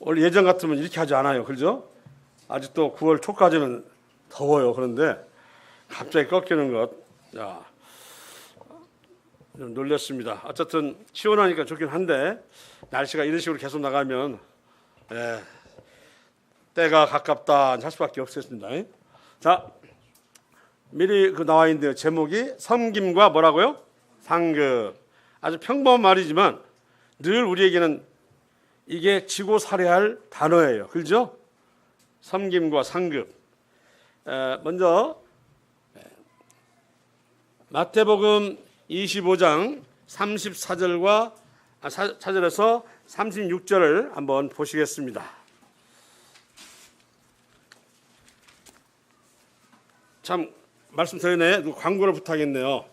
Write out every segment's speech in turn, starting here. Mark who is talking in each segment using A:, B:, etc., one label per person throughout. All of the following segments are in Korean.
A: 원래 예전 같으면 이렇게 하지 않아요. 그죠? 아직도 9월 초까지는 더워요. 그런데 갑자기 꺾이는 것. 야, 좀 놀랐습니다. 어쨌든 시원하니까 좋긴 한데 날씨가 이런 식으로 계속 나가면 때가 가깝다 할 수밖에 없겠습니다. 자, 미리 나와 있는데요. 제목이 섬김과 뭐라고요? 상급. 아주 평범한 말이지만 늘 우리에게는 이게 지고 살아야 할 단어예요. 그렇죠? 섬김과 상급. 먼저 마태복음 25장 34절과 4절에서 36절을 한번 보시겠습니다. 참 말씀드리네. 광고를 부탁했네요.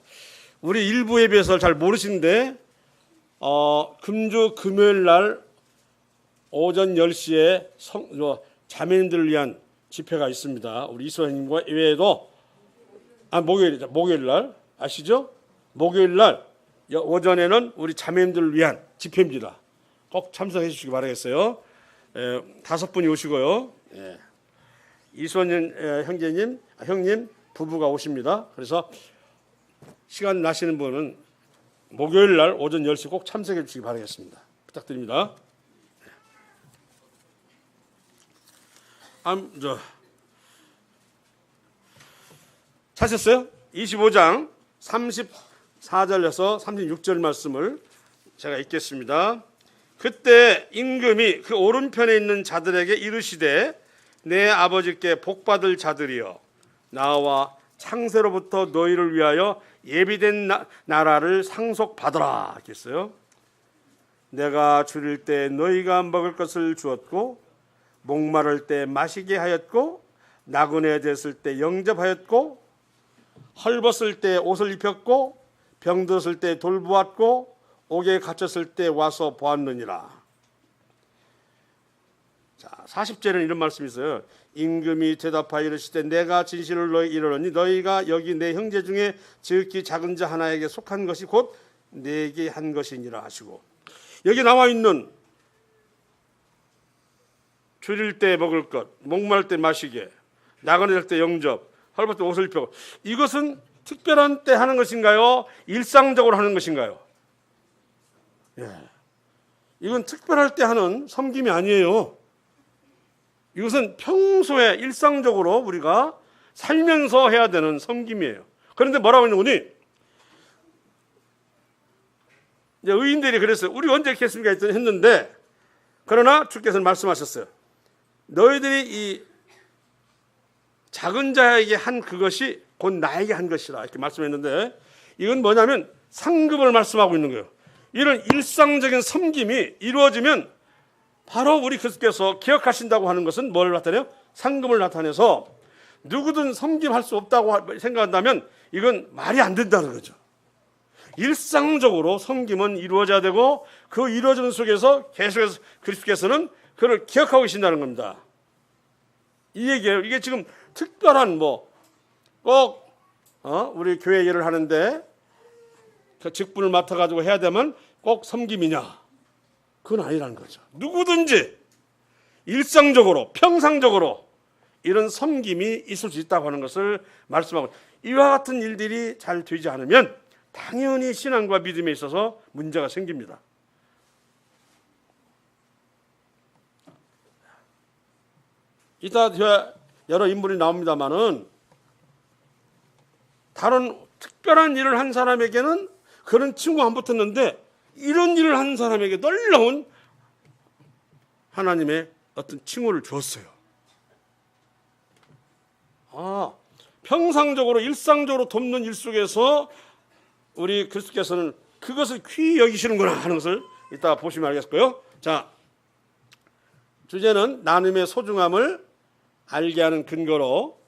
A: 우리 일부 예배에서 잘 모르시는데 금주 금요일 날 오전 10시에 자매님들을 위한 집회가 있습니다. 우리 이수원님과 외에도 목요일 날 아시죠? 목요일 날 오전에는 우리 자매님들을 위한 집회입니다. 꼭 참석해 주시기 바라겠어요. 5분이 오시고요. 이수원 형님 부부가 오십니다. 그래서 시간 나시는 분은 목요일 날 오전 10시 꼭 참석해 주시기 바라겠습니다. 부탁드립니다. 찾으셨어요? 25장 34절에서 36절 말씀을 제가 읽겠습니다. 그때 임금이 그 오른편에 있는 자들에게 이르시되 내 아버지께 복받을 자들이여 나와 창세로부터 너희를 위하여 예비된 나라를 상속받으라 했어요. 내가 줄일 때 너희가 먹을 것을 주었고 목마를 때 마시게 하였고 나그네 됐을 때 영접하였고 헐벗을 때 옷을 입혔고 병들었을 때 돌보았고 옥에 갇혔을 때 와서 보았느니라. 자, 40절에는 이런 말씀이 있어요. 임금이 대답하여 이르시되 내가 진실을 너희 이르노니 너희가 여기 내 형제 중에 지극히 작은 자 하나에게 속한 것이 곧 내게 한 것이니라 하시고, 여기 나와 있는 줄일 때 먹을 것, 목마를 때 마시게, 나그네 될 때 영접, 헐벗을 때 옷을 입혀, 이것은 특별한 때 하는 것인가요? 일상적으로 하는 것인가요? 이건 특별할 때 하는 섬김이 아니에요. 이것은 평소에 일상적으로 우리가 살면서 해야 되는 섬김이에요. 그런데 뭐라고 했느니, 이제 의인들이 그랬어요. 우리 언제 이렇게 했습니까? 했는데, 그러나 주께서는 말씀하셨어요. 너희들이 이 작은 자에게 한 그것이 곧 나에게 한 것이라 이렇게 말씀했는데, 이건 뭐냐면 상급을 말씀하고 있는 거예요. 이런 일상적인 섬김이 이루어지면 바로 우리 그리스도께서 기억하신다고 하는 것은 뭘 나타내요? 상급을 나타내서 누구든 섬김할 수 없다고 생각한다면 이건 말이 안 된다는 거죠. 일상적으로 섬김은 이루어져야 되고 그 이루어지는 속에서 계속해서 그리스도께서는 그를 기억하고 계신다는 겁니다. 이 얘기예요. 이게 지금 특별한 꼭 우리 교회 일을 하는데 그 직분을 맡아가지고 해야 되면 꼭 섬김이냐? 그건 아니라는 거죠. 누구든지 일상적으로 평상적으로 이런 섬김이 있을 수 있다고 하는 것을 말씀하고, 이와 같은 일들이 잘 되지 않으면 당연히 신앙과 믿음에 있어서 문제가 생깁니다. 이따 여러 인물이 나옵니다만은 다른 특별한 일을 한 사람에게는 그런 칭호가 안 붙었는데 이런 일을 한 사람에게 놀라운 하나님의 어떤 칭호를 주었어요. 평상적으로 일상적으로 돕는 일 속에서 우리 그리스도께서는 그것을 귀히 여기시는구나 하는 것을 이따 보시면 알겠고요. 자, 주제는 나눔의 소중함을 알게 하는 근거로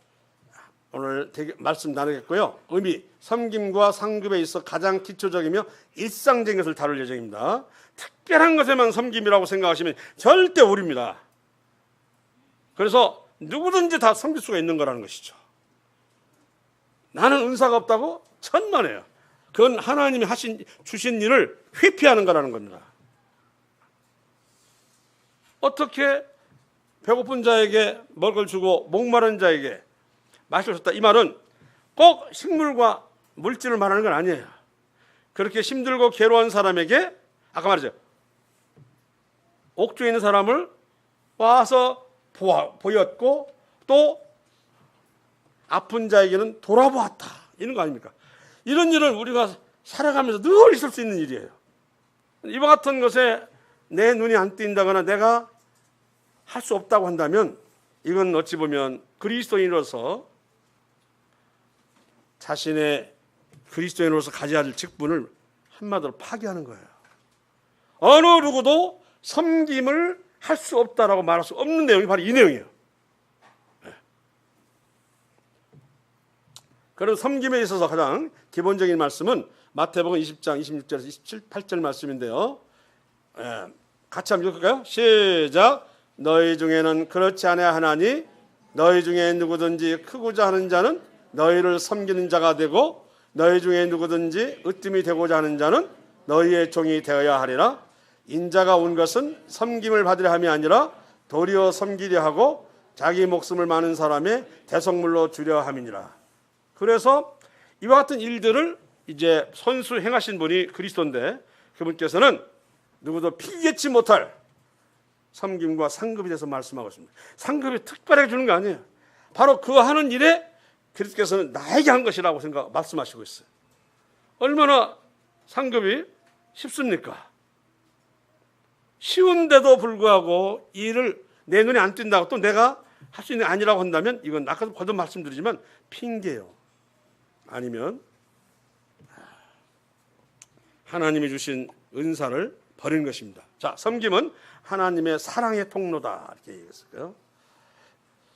A: 오늘 말씀 나누겠고요. 의미, 섬김과 상급에 있어 가장 기초적이며 일상적인 것을 다룰 예정입니다. 특별한 것에만 섬김이라고 생각하시면 절대 오류입니다. 그래서 누구든지 다 섬길 수가 있는 거라는 것이죠. 나는 은사가 없다고? 천만에요. 그건 하나님이 주신 일을 회피하는 거라는 겁니다. 어떻게 배고픈 자에게 먹을 걸 주고 목마른 자에게 마실 수 없다. 이 말은 꼭 식물과 물질을 말하는 건 아니에요. 그렇게 힘들고 괴로운 사람에게 아까 말했죠. 옥중에 있는 사람을 와서 보였고 또 아픈 자에게는 돌아보았다. 이런 거 아닙니까? 이런 일은 우리가 살아가면서 늘 있을 수 있는 일이에요. 이와 같은 것에 내 눈이 안 띈다거나 내가 할 수 없다고 한다면 이건 어찌 보면 그리스도인으로서 자신의 그리스도인으로서 가져야 할 직분을 한마디로 파기하는 거예요. 어느 누구도 섬김을 할 수 없다라고 말할 수 없는 내용이 바로 이 내용이에요. 그럼 섬김에 있어서 가장 기본적인 말씀은 마태복음 20장 26절에서 28절 말씀인데요. 같이 한번 읽을까요? 시작. 너희 중에는 그렇지 않아야 하나니 너희 중에 누구든지 크고자 하는 자는 너희를 섬기는 자가 되고 너희 중에 누구든지 으뜸이 되고자 하는 자는 너희의 종이 되어야 하리라. 인자가 온 것은 섬김을 받으려 함이 아니라 도리어 섬기려 하고 자기 목숨을 많은 사람의 대속물로 주려 함이니라. 그래서 이와 같은 일들을 이제 손수 행하신 분이 그리스도인데 그분께서는 누구도 피겠지 못할 섬김과 상급에 대해서 말씀하고 있습니다. 상급이 특별하게 주는 거 아니에요. 바로 그 하는 일에 그리스도께서는 나에게 한 것이라고 말씀하시고 있어요. 얼마나 상급이 쉽습니까? 쉬운데도 불구하고 일을 내 눈에 안 띈다고 또 내가 할 수 있는 게 아니라고 한다면 이건 아까도 거듭 말씀드리지만 핑계예요. 아니면 하나님이 주신 은사를 버리는 것입니다. 자, 섬김은 하나님의 사랑의 통로다 이렇게 얘기했어요.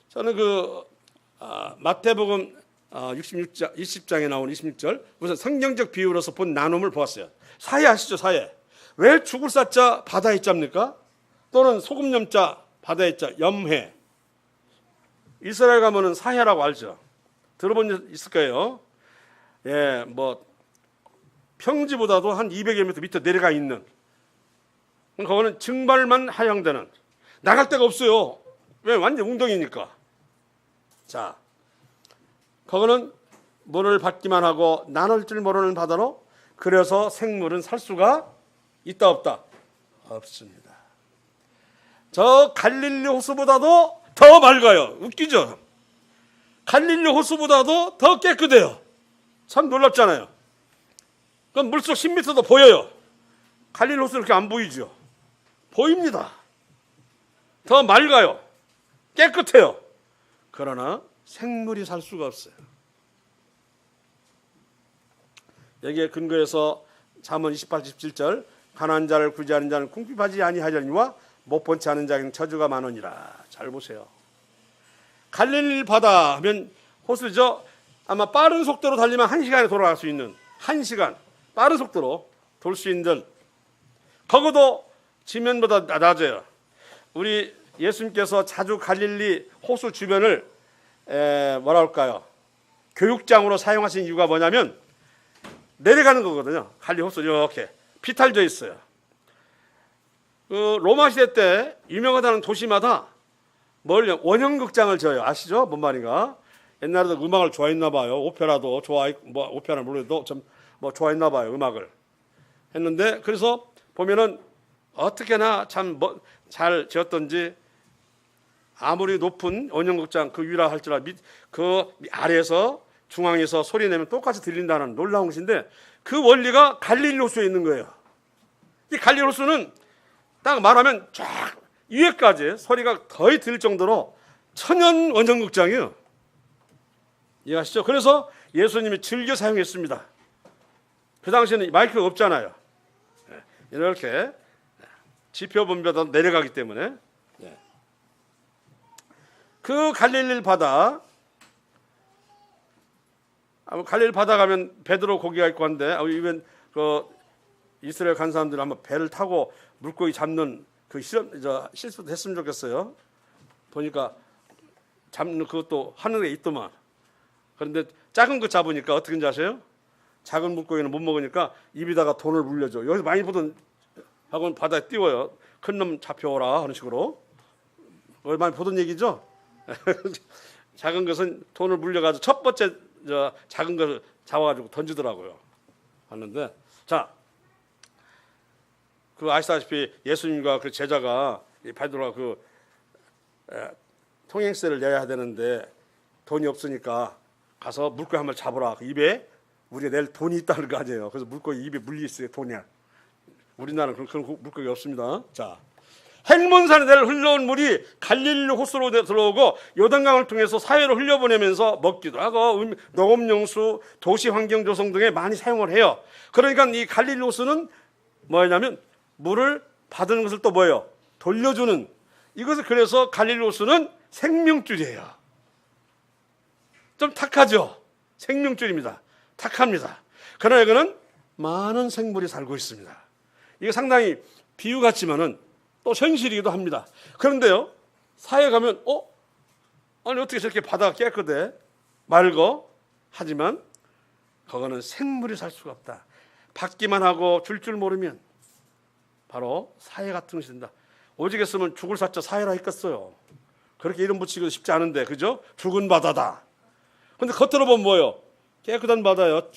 A: 저는 마태복음 20장에 나온 26절 무슨 성경적 비유로서 본 나눔을 보았어요. 사해 아시죠? 사해. 왜 죽을 사자 바다에 있자입니까? 또는 소금 염자 바다에 있자 염해. 이스라엘 가면은 사해라고 알죠? 들어본 적 있을 거예요. 예, 뭐 평지보다도 한 200여 미터 밑에 내려가 있는 그거는 증발만 하향되는 나갈 데가 없어요. 왜? 완전 웅덩이니까. 자, 그거는 물을 받기만 하고 나눌 줄 모르는 바다로 그래서 생물은 살 수가 있다 없다? 없습니다. 저 갈릴리 호수보다도 더 맑아요. 웃기죠? 갈릴리 호수보다도 더 깨끗해요. 참 놀랍잖아요. 그럼 물속 10m도 보여요. 갈릴리 호수는 이렇게 안 보이죠? 보입니다. 더 맑아요. 깨끗해요. 그러나 생물이 살 수가 없어요. 여기에 근거해서 잠언 28, 17절 가난한 자를 구제하는 자는 궁핍하지 아니하려니와 못 본치 않은 자에게는 저주가 많으니라. 잘 보세요. 갈릴리 바다 하면 호수죠. 아마 빠른 속도로 달리면 1시간에 돌아갈 수 있는 1시간 빠른 속도로 돌 수 있는 거기도 지면보다 낮아요. 우리 예수님께서 자주 갈릴리 호수 주변을 뭐라 할까요? 교육장으로 사용하신 이유가 뭐냐면 내려가는 거거든요. 갈릴리 호수 이렇게 비탈져 있어요. 로마 시대 때 유명하다는 도시마다 원형극장을 지어요. 아시죠? 뭔 말인가? 옛날에도 음악을 좋아했나 봐요. 오페라도 오페라 물론도 좀 좋아했나 봐요. 음악을 했는데 그래서 보면은 어떻게나 참 잘 지었던지 아무리 높은 원형극장 그 위라 할지라 그 아래에서 중앙에서 소리 내면 똑같이 들린다는 놀라운 것인데 그 원리가 갈릴리 호수에 있는 거예요. 이 갈릴리 호수는 딱 말하면 쫙 위에까지 소리가 거의 들릴 정도로 천연 원형극장이에요. 이해하시죠? 그래서 예수님이 즐겨 사용했습니다. 그 당시에는 마이크가 없잖아요. 이렇게 지표분배도 내려가기 때문에 그 갈릴리 바다 가면 베드로 고기가 있고 한데 이번 이스라엘 간 사람들 한번 배를 타고 물고기 잡는 그 실수도 했으면 좋겠어요. 보니까 잡는 그것도 하늘에 있더만. 그런데 작은 거 잡으니까 어떻게 아세요? 작은 물고기는 못 먹으니까 입에다가 돈을 물려줘. 여기서 많이 보던 하고는 바다에 띄워요. 큰 놈 잡혀오라 하는 식으로 많이 보던 얘기죠. 작은 것은 돈을 물려가지고 첫 번째 작은 것을 잡아가지고 던지더라고요. 봤는데 자, 그 아시다시피 예수님과 그 제자가 베드로가 통행세를 내야 되는데 돈이 없으니까 가서 물고기 한 마리 잡으라. 그 입에 우리가 낼 돈이 있다는 거 아니에요. 그래서 물고기 입에 물리 있어요. 돈이야. 우리나라는 그런 물고기 없습니다. 자, 헬몬산에 내려 흘러온 물이 갈릴리 호수로 들어오고 요단강을 통해서 사해로 흘려보내면서 먹기도 하고 농업용수, 도시 환경 조성 등에 많이 사용을 해요. 그러니까 이 갈릴리 호수는 뭐냐면 물을 받은 것을 또 뭐예요? 돌려주는, 이것을 그래서 갈릴리 호수는 생명줄이에요. 좀 탁하죠? 생명줄입니다. 탁합니다. 그러나 이거는 많은 생물이 살고 있습니다. 이게 상당히 비유 같지만은 또 현실이기도 합니다. 그런데요, 사해 가면 아니 어떻게 저렇게 바다가 깨끗해? 맑어? 하지만 그거는 생물이 살 수가 없다. 받기만 하고 줄 모르면 바로 사해 같은 것이 된다. 오직 했으면 죽을 사자 사해라 했겠어요. 그렇게 이름 붙이기도 쉽지 않은데, 그죠? 죽은 바다다. 근데 겉으로 보면 뭐예요? 깨끗한 바다요.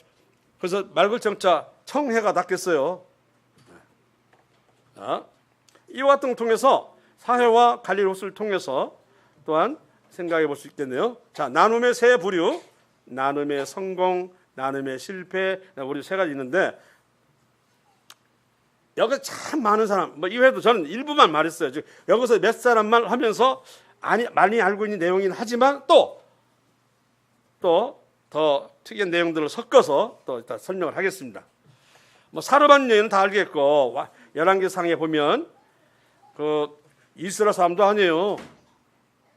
A: 그래서 맑을 정자 청해가 낫겠어요. 자, 이와 같은 걸 통해서 사해와 갈릴리 호수를 통해서 또한 생각해 볼 수 있겠네요. 자, 나눔의 세 부류, 나눔의 성공, 나눔의 실패, 우리 세 가지 있는데 여기 참 많은 사람, 이외에도 저는 일부만 말했어요. 여기서 몇 사람만 하면서 많이 알고 있는 내용이긴 하지만 또 더 특이한 내용들을 섞어서 또 일단 설명을 하겠습니다. 사르밧 여인은 다 알겠고, 열왕기상에 보면 그 이스라엘 사람도 아니에요.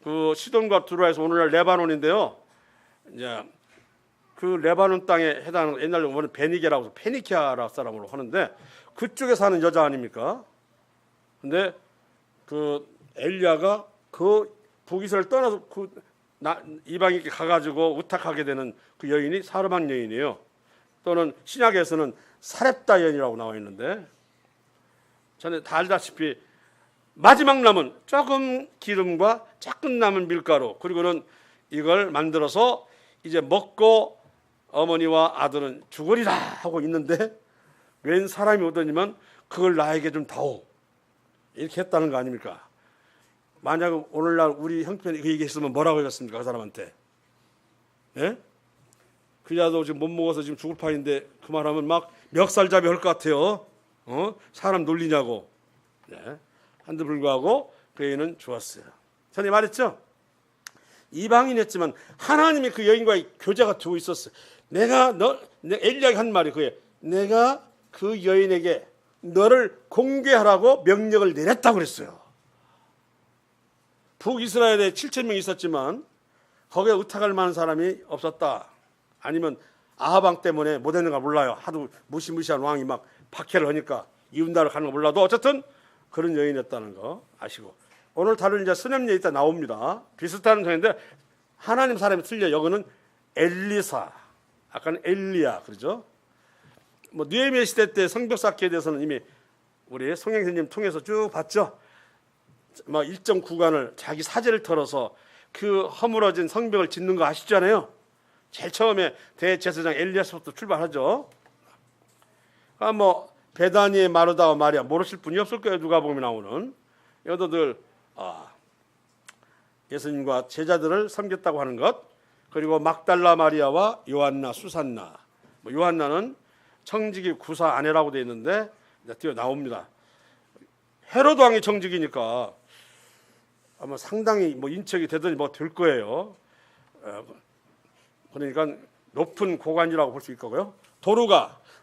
A: 그 시돈과 두라에서 오늘날 레바논인데요. 이제 그 레바논 땅에 해당하는, 옛날에 보면 베니게라고 해서 페니키아 사람으로 하는데 그쪽에 사는 여자 아닙니까? 근데 그 엘리야가 그 북이스라엘 떠나서 이방인께 가가지고 의탁하게 되는 그 여인이 사르밧 여인이에요. 또는 신약에서는 사렙다 여인이라고 나와 있는데, 저는 다 알다시피 마지막 남은 조금 기름과 조금 남은 밀가루, 그리고는 이걸 만들어서 이제 먹고 어머니와 아들은 죽으리라 하고 있는데 웬 사람이 오더니만 그걸 나에게 좀 다오, 이렇게 했다는 거 아닙니까? 만약 오늘날 우리 형편이 그 얘기했으면 뭐라고 하겠습니까? 그 사람한테. 예? 그자도 지금 못 먹어서 지금 죽을 판인데 그 말하면 막 멱살잡이 할 것 같아요. 사람 놀리냐고. 네. 한데 불구하고 그 여인은 좋았어요. 전에 말했죠? 이방인이었지만 하나님이 그 여인과의 교제가 두고 있었어요. 엘리야가 한 말이 그게, 내가 그 여인에게 너를 공개하라고 명령을 내렸다고 그랬어요. 북이스라엘에 7,000명 있었지만 거기에 의탁할 만한 사람이 없었다. 아니면 아하방 때문에 못했는가 몰라요. 하도 무시무시한 왕이 막 박해를 하니까 이웃나라를 가는 거 몰라도 어쨌든 그런 여인이었다는 거 아시고, 오늘 다룰 이제 스냅 여인 이따 나옵니다. 비슷한 성인데 하나님 사람이 틀려. 여기는 엘리사, 아까는 엘리야, 그러죠? 느헤미야 시대 때 성벽 쌓기에 대해서는 이미 우리 송영선님 통해서 쭉 봤죠. 일정 구간을 자기 사제를 털어서 그 허물어진 성벽을 짓는 거 아시잖아요. 제일 처음에 대제사장 엘리야서부터 출발하죠. 베다니의 마르다와 마리아 모르실 분이 없을 거예요. 누가복음에 나오는 여자들, 예수님과 제자들을 섬겼다고 하는 것, 그리고 막달라 마리아와 요한나, 수산나. 요한나는 청지기 구사 아내라고 되어 있는데 뒤에 나옵니다. 헤로드 왕이 청지기니까 아마 상당히 인척이 되더니 될 거예요. 그러니까 높은 고관이라고 볼 수 있고요.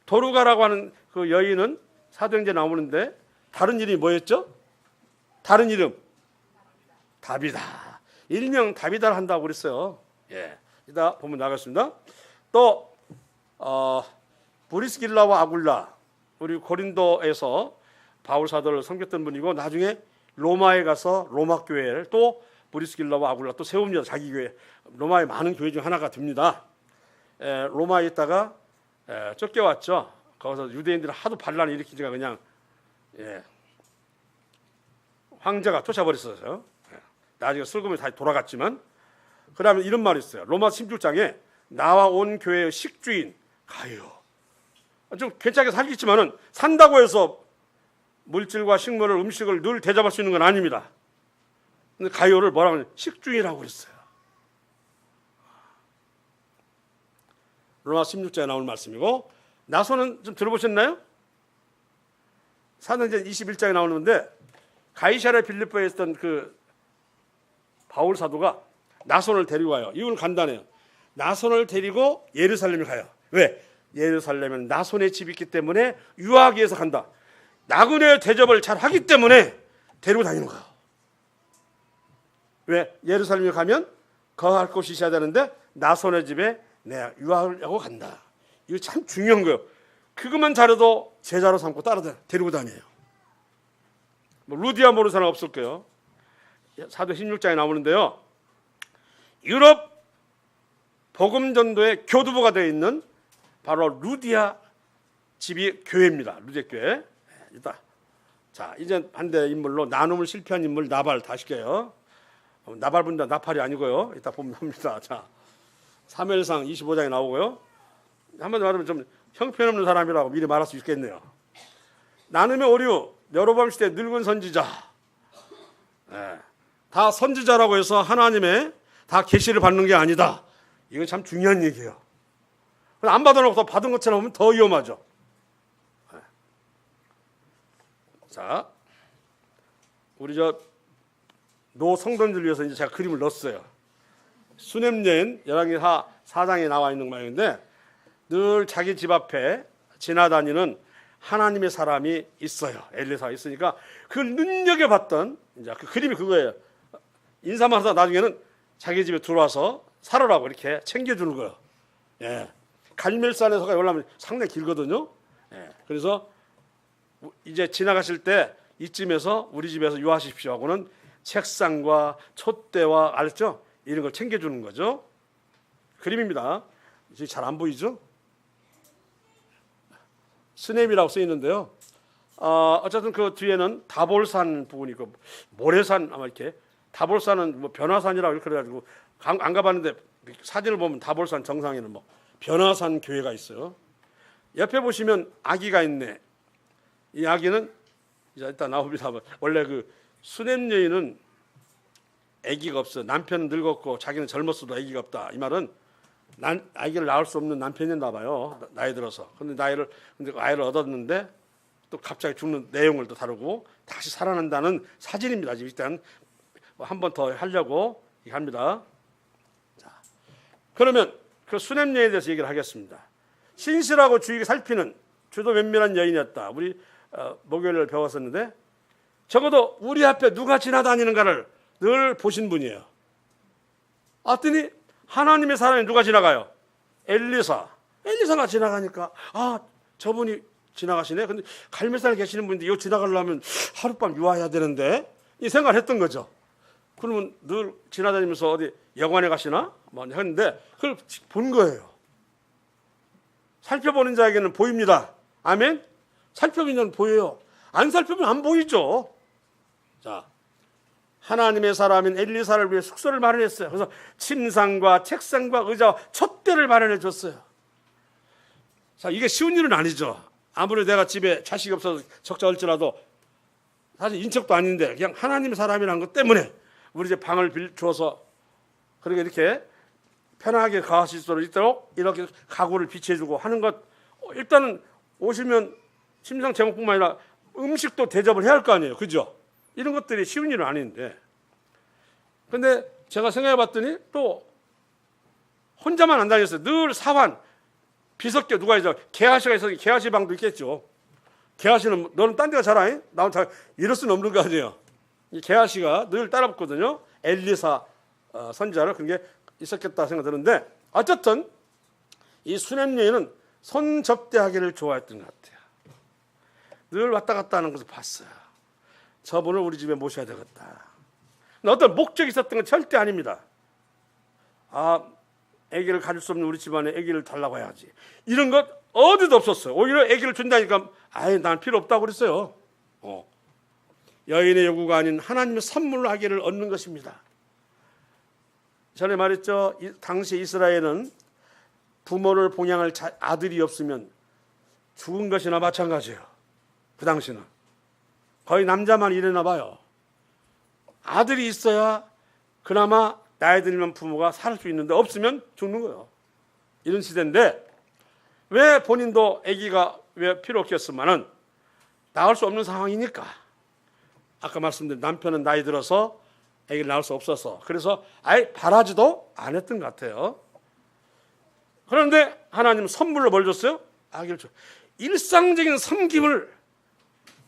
A: 도루가라고 하는 그 여인은 사도행전에 나오는데 다른 이름이 뭐였죠? 다른 이름 다비다. 일명 다비다를 한다고 그랬어요. 예, 이따 보면 나가겠습니다. 또 브리스길라와 아굴라, 우리 고린도에서 바울 사도를 섬겼던 분이고 나중에 로마에 가서 로마 교회를 또 브리스길라와 아굴라 또 세웁니다. 자기 교회. 로마의 많은 교회 중 하나가 됩니다. 로마에 있다가 쫓겨왔죠. 거기서 유대인들이 하도 반란을 일으키니까 그냥 황제가 쫓아버렸어요. 나중에 슬금이 다시 돌아갔지만, 그 다음에 이런 말이 있어요. 로마서 16장에 나와 온 교회의 식주인 가요. 좀 괜찮게 살겠지만은 산다고 해서 물질과 식물을 음식을 늘 대접할 수 있는 건 아닙니다. 근데 가요를 뭐라고 하냐? 식주인이라고 그랬어요. 로마서 16장에 나온 말씀이고, 나소는 좀 들어보셨나요? 사도행전 21장에 나오는데 가이사랴 빌립보에 있던 그 바울 사도가 나손을 데리고 가요. 이유는 간단해요. 나손을 데리고 예루살렘을 가요. 왜? 예루살렘은 나손의 집이 있기 때문에 유하기 위해서 간다. 나그네 대접을 잘 하기 때문에 데리고 다니는 거예요. 왜? 예루살렘에 가면 거할 곳이 있어야 되는데 나손의 집에 내가 유학을 하고 간다. 이거 참 중요한 거예요. 그것만 잘해도 제자로 삼고 데리고 다녀요. 뭐 루디아 모르는 사람 없을 거예요. 사도 16장에 나오는데요. 유럽 복음 전도의 교두보가 되어 있는 바로 루디아 집이 교회입니다. 루디아 교회. 자, 이제 반대 인물로 나눔을 실패한 인물 나발 다시 껴요. 나발분다 나팔이 아니고요. 이따 보면 합니다. 자, 사무엘상 25장에 나오고요. 한마디로 말하면 좀 형편없는 사람이라고 미리 말할 수 있겠네요. 나눔의 오류, 여로보암 시대 늙은 선지자. 다 선지자라고 해서 하나님의 다 계시를 받는 게 아니다. 이건 참 중요한 얘기예요. 안 받아놓고 받은 것처럼 하면 더 위험하죠. 자, 우리 노 성도님들 위해서 이제 제가 그림을 넣었어요. 수냄여인 열왕기하 4장에 나와 있는 모양인데 늘 자기 집 앞에 지나다니는 하나님의 사람이 있어요. 엘리사가 있으니까 그걸 눈여겨봤던 이제 그 그림이 그거예요. 인사만 하다 나중에는 자기 집에 들어와서 살으라고 이렇게 챙겨주는 거예요. 예. 갈멜산에서가 올라오면 상당히 길거든요. 예. 그래서 이제 지나가실 때 이쯤에서 우리 집에서 유하십시오 하고는 책상과 촛대와 알았죠? 이런 걸 챙겨주는 거죠. 그림입니다. 이제 잘 안 보이죠? 스냅이라고 써 있는데요. 어쨌든 그 뒤에는 다볼산 부분이 있고 모래산 아마 이렇게 다볼산은 뭐 변화산이라고 이렇게 그래가지고 안 가봤는데 사진을 보면 다볼산 정상에는 뭐 변화산 교회가 있어요. 옆에 보시면 아기가 있네. 이 아기는 이제 일단 나옵니다. 원래 그 수냄 여인은 아기가 없어. 남편은 늙었고 자기는 젊었어도 아기가 없다. 이 말은 아기를 낳을 수 없는 남편이었나 봐요. 나이 들어서. 근데 아이를 얻었는데 또 갑자기 죽는 내용을 또 다루고 다시 살아난다는 사진입니다. 일단 한 번 더 하려고 합니다. 자, 그러면 그 수냄 여인에 대해서 얘기를 하겠습니다. 신실하고 주의가 살피는 주도 면밀한 여인이었다. 우리 목요일을 배웠었는데 적어도 우리 앞에 누가 지나다니는가를 늘 보신 분이에요. as더니 하나님의 사람이 누가 지나가요? 엘리사가 지나가니까 저분이 지나가시네. 근데 갈멜산에 계시는 분인데 이거 지나가려면 하룻밤 유하해야 되는데 이 생각을 했던 거죠. 그러면 늘 지나다니면서 어디 여관에 가시나? 뭐 했는데 그걸 본 거예요. 살펴보는 자에게는 보입니다. 아멘? 살펴보면 보여요. 안 살펴보면 안 보이죠. 자, 하나님의 사람인 엘리사를 위해 숙소를 마련했어요. 그래서 침상과 책상과 의자와 촛대를 마련해 줬어요. 자, 이게 쉬운 일은 아니죠. 아무리 내가 집에 자식이 없어서 적자할지라도 사실 인척도 아닌데 그냥 하나님의 사람이라는 것 때문에 우리 이제 방을 주어서 그렇게 이렇게 편하게 가실 수 있도록 이렇게 가구를 비춰주고 하는 것. 일단은 오시면 침상 제목뿐만 아니라 음식도 대접을 해야 할 거 아니에요. 그죠? 이런 것들이 쉬운 일은 아닌데. 근데 제가 생각해 봤더니 또 혼자만 안 다녔어요. 늘 사환, 비석계 누가 있어? 개아씨가 있어서 개아씨 방도 있겠죠. 개아씨는 너는 딴 데가 잘하니? 나는 잘 이럴 수는 없는 거 아니에요. 이 개아씨가 늘 따라붙거든요. 엘리사 선지자를 그런 게 있었겠다 생각 드는데 어쨌든 이 수냄 여인은 손 접대하기를 좋아했던 것 같아요. 늘 왔다 갔다 하는 것을 봤어요. 저분을 우리 집에 모셔야 되겠다. 근데 어떤 목적이 있었던 건 절대 아닙니다. 아기를 가질 수 없는 우리 집안에 아기를 달라고 해야지. 이런 것 어디도 없었어요. 오히려 아기를 준다니까 난 필요 없다고 그랬어요. 여인의 요구가 아닌 하나님의 선물로 하기를 얻는 것입니다. 전에 말했죠. 당시 이스라엘은 부모를 봉양할 아들이 없으면 죽은 것이나 마찬가지예요. 그 당시는 거의 남자만 이랬나 봐요. 아들이 있어야 그나마 나이 들면 부모가 살 수 있는데 없으면 죽는 거예요. 이런 시대인데 왜 본인도 아기가 왜 필요 없겠으면은 낳을 수 없는 상황이니까. 아까 말씀드린 남편은 나이 들어서 아기를 낳을 수 없어서 그래서 아예 바라지도 안 했던 것 같아요. 그런데 하나님 선물로 뭘 줬어요? 아기를 줘. 일상적인 섬김을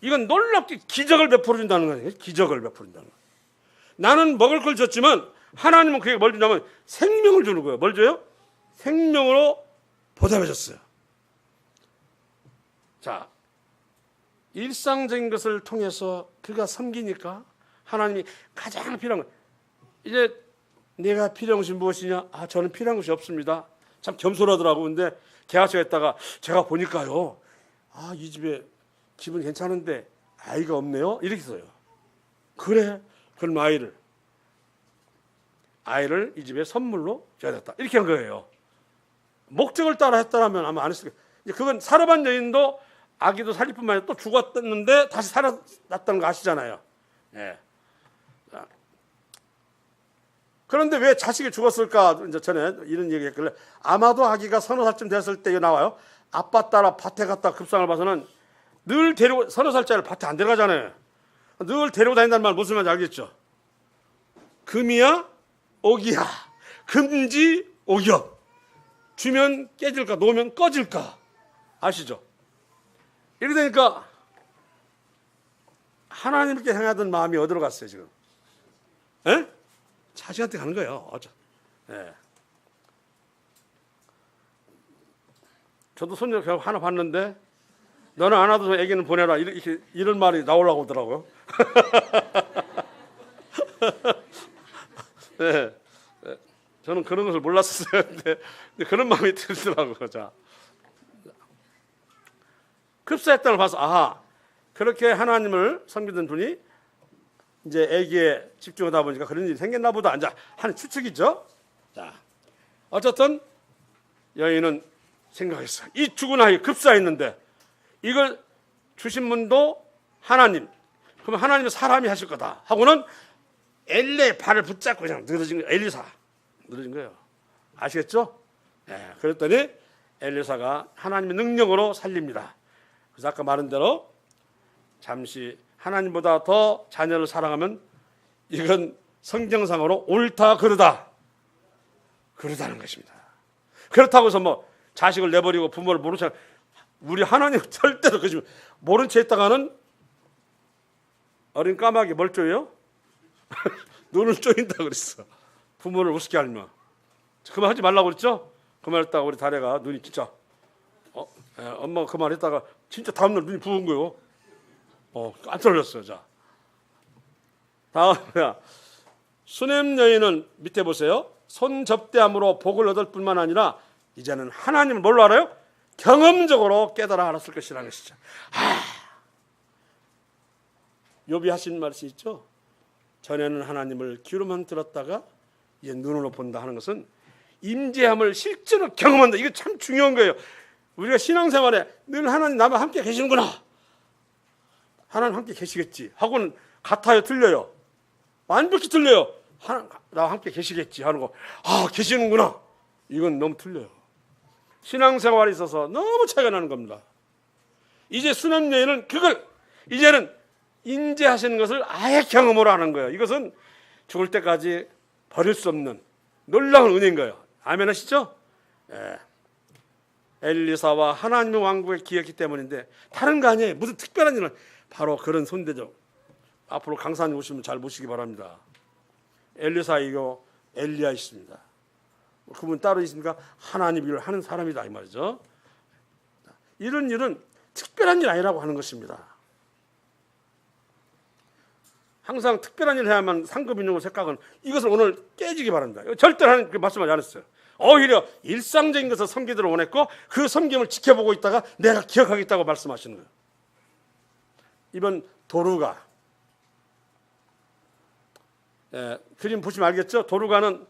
A: 이건 놀랍게 기적을 베풀어 준다는 거예요. 기적을 베풀어 준다는 거예요. 나는 먹을 걸 줬지만 하나님은 그에게 뭘 준다면 생명을 주는 거예요. 뭘 줘요? 생명으로 보답해 줬어요. 자, 일상적인 것을 통해서 그가 섬기니까 하나님이 가장 필요한 거. 이제 내가 필요한 것이 무엇이냐? 저는 필요한 것이 없습니다. 참 겸손하더라고. 근데 계약서에 있다가 제가 보니까요. 이 집에 집은 괜찮은데 아이가 없네요. 이렇게 써요. 그래. 그럼 아이를 이 집에 선물로 줘야겠다. 이렇게 한 거예요. 목적을 따라 했다라면 아마 안 했을 거예요. 그건 사르반 여인도 아기도 살릴 뿐만 아니라 또 죽었는데 다시 살아났다는 거 아시잖아요. 예. 그런데 왜 자식이 죽었을까? 이제 전에 이런 얘기했길래 아마도 아기가 서너 살쯤 됐을 때 나와요. 아빠 따라 밭에 갔다 급상을 봐서는 늘 데리고 서너 살짜리를 밭에 안 데려가잖아요. 늘 데리고 다닌다는 말 무슨 말인지 알겠죠? 금이야 옥이야 금지 옥이야. 주면 깨질까 놓으면 꺼질까 아시죠? 이렇게 되니까 하나님께 향하던 마음이 어디로 갔어요 지금? 에? 자식한테 가는 거예요. 예. 저도 손녀 하나 봤는데 너는 안 와도 애기는 보내라 이런 말이 나오려고 하더라고요. 네. 저는 그런 것을 몰랐어요. 근데 그런 마음이 들더라고요. 자, 급사했다는 걸 봐서 그렇게 하나님을 섬기던 분이 이제 애기에 집중하다 보니까 그런 일이 생겼나 보다 하는 추측이죠. 자, 어쨌든 여인은 생각했어요. 이 죽은 아이 급사했는데 이걸 주신 분도 하나님. 그럼 하나님은 사람이 하실 거다 하고는 엘리의 발을 붙잡고 그냥 늘어진 거예요. 엘리사 늘어진 거예요. 아시겠죠? 네, 그랬더니 엘리사가 하나님의 능력으로 살립니다. 그래서 아까 말한 대로 잠시 하나님보다 더 자녀를 사랑하면 이건 성경상으로 옳다 그르다는 것입니다. 그렇다고 해서 뭐 자식을 내버리고 부모를 모른 채 우리 하나님 절대로 그러시면 모른 채 있다가는 어린 까마귀 뭘 쪼여요? 눈을 쪼인다 그랬어. 부모를 우습게 알면. 그만 하지 말라고 그랬죠? 그 말 했다가 우리 다래가 눈이 진짜 엄마가 그 말 했다가 진짜 다음날 눈이 부은 거예요. 깜짝 놀랐어요. 자, 다음이야. 수넴 여인은 밑에 보세요. 손 접대함으로 복을 얻을 뿐만 아니라 이제는 하나님을 뭘로 알아요? 경험적으로 깨달아 알았을 것이라는 것이죠. 욥이 하신 말이 있죠. 전에는 하나님을 귀로만 들었다가 이제 눈으로 본다 하는 것은 임재함을 실제로 경험한다. 이거 참 중요한 거예요. 우리가 신앙생활에 늘 하나님 나와 함께 계시는구나. 하나님 함께 계시겠지 하고는 같아요, 틀려요? 완벽히 틀려요. 하나님 나와 함께 계시겠지 하는 거. 계시는구나. 이건 너무 틀려요. 신앙생활에 있어서 너무 차이가 나는 겁니다. 이제 수넴 여인은 그걸 이제는 인지하시는 것을 아예 경험으로 하는 거예요. 이것은 죽을 때까지 버릴 수 없는 놀라운 은혜인 거예요. 아멘 하시죠? 예. 엘리사와 하나님의 왕국에 기였기 때문인데 다른 거 아니에요. 무슨 특별한 일은 바로 그런 손대죠. 앞으로 강사님 오시면 잘 모시기 바랍니다. 엘리사이고 엘리야 있습니다. 그분 따로 있습니까? 하나님 일을 하는 사람이다 이 말이죠. 이런 일은 특별한 일 아니라고 하는 것입니다. 항상 특별한 일을 해야만 상급 있는 걸 생각은 이것을 오늘 깨지기 바랍니다. 절대 하는 그 말씀을 안 했어요. 오히려 일상적인 것을 섬기도록 원했고 그 섬김을 지켜보고 있다가 내가 기억하겠다고 말씀하시는 거예요. 이번 도루가 그림 보시면 알겠죠? 도르가는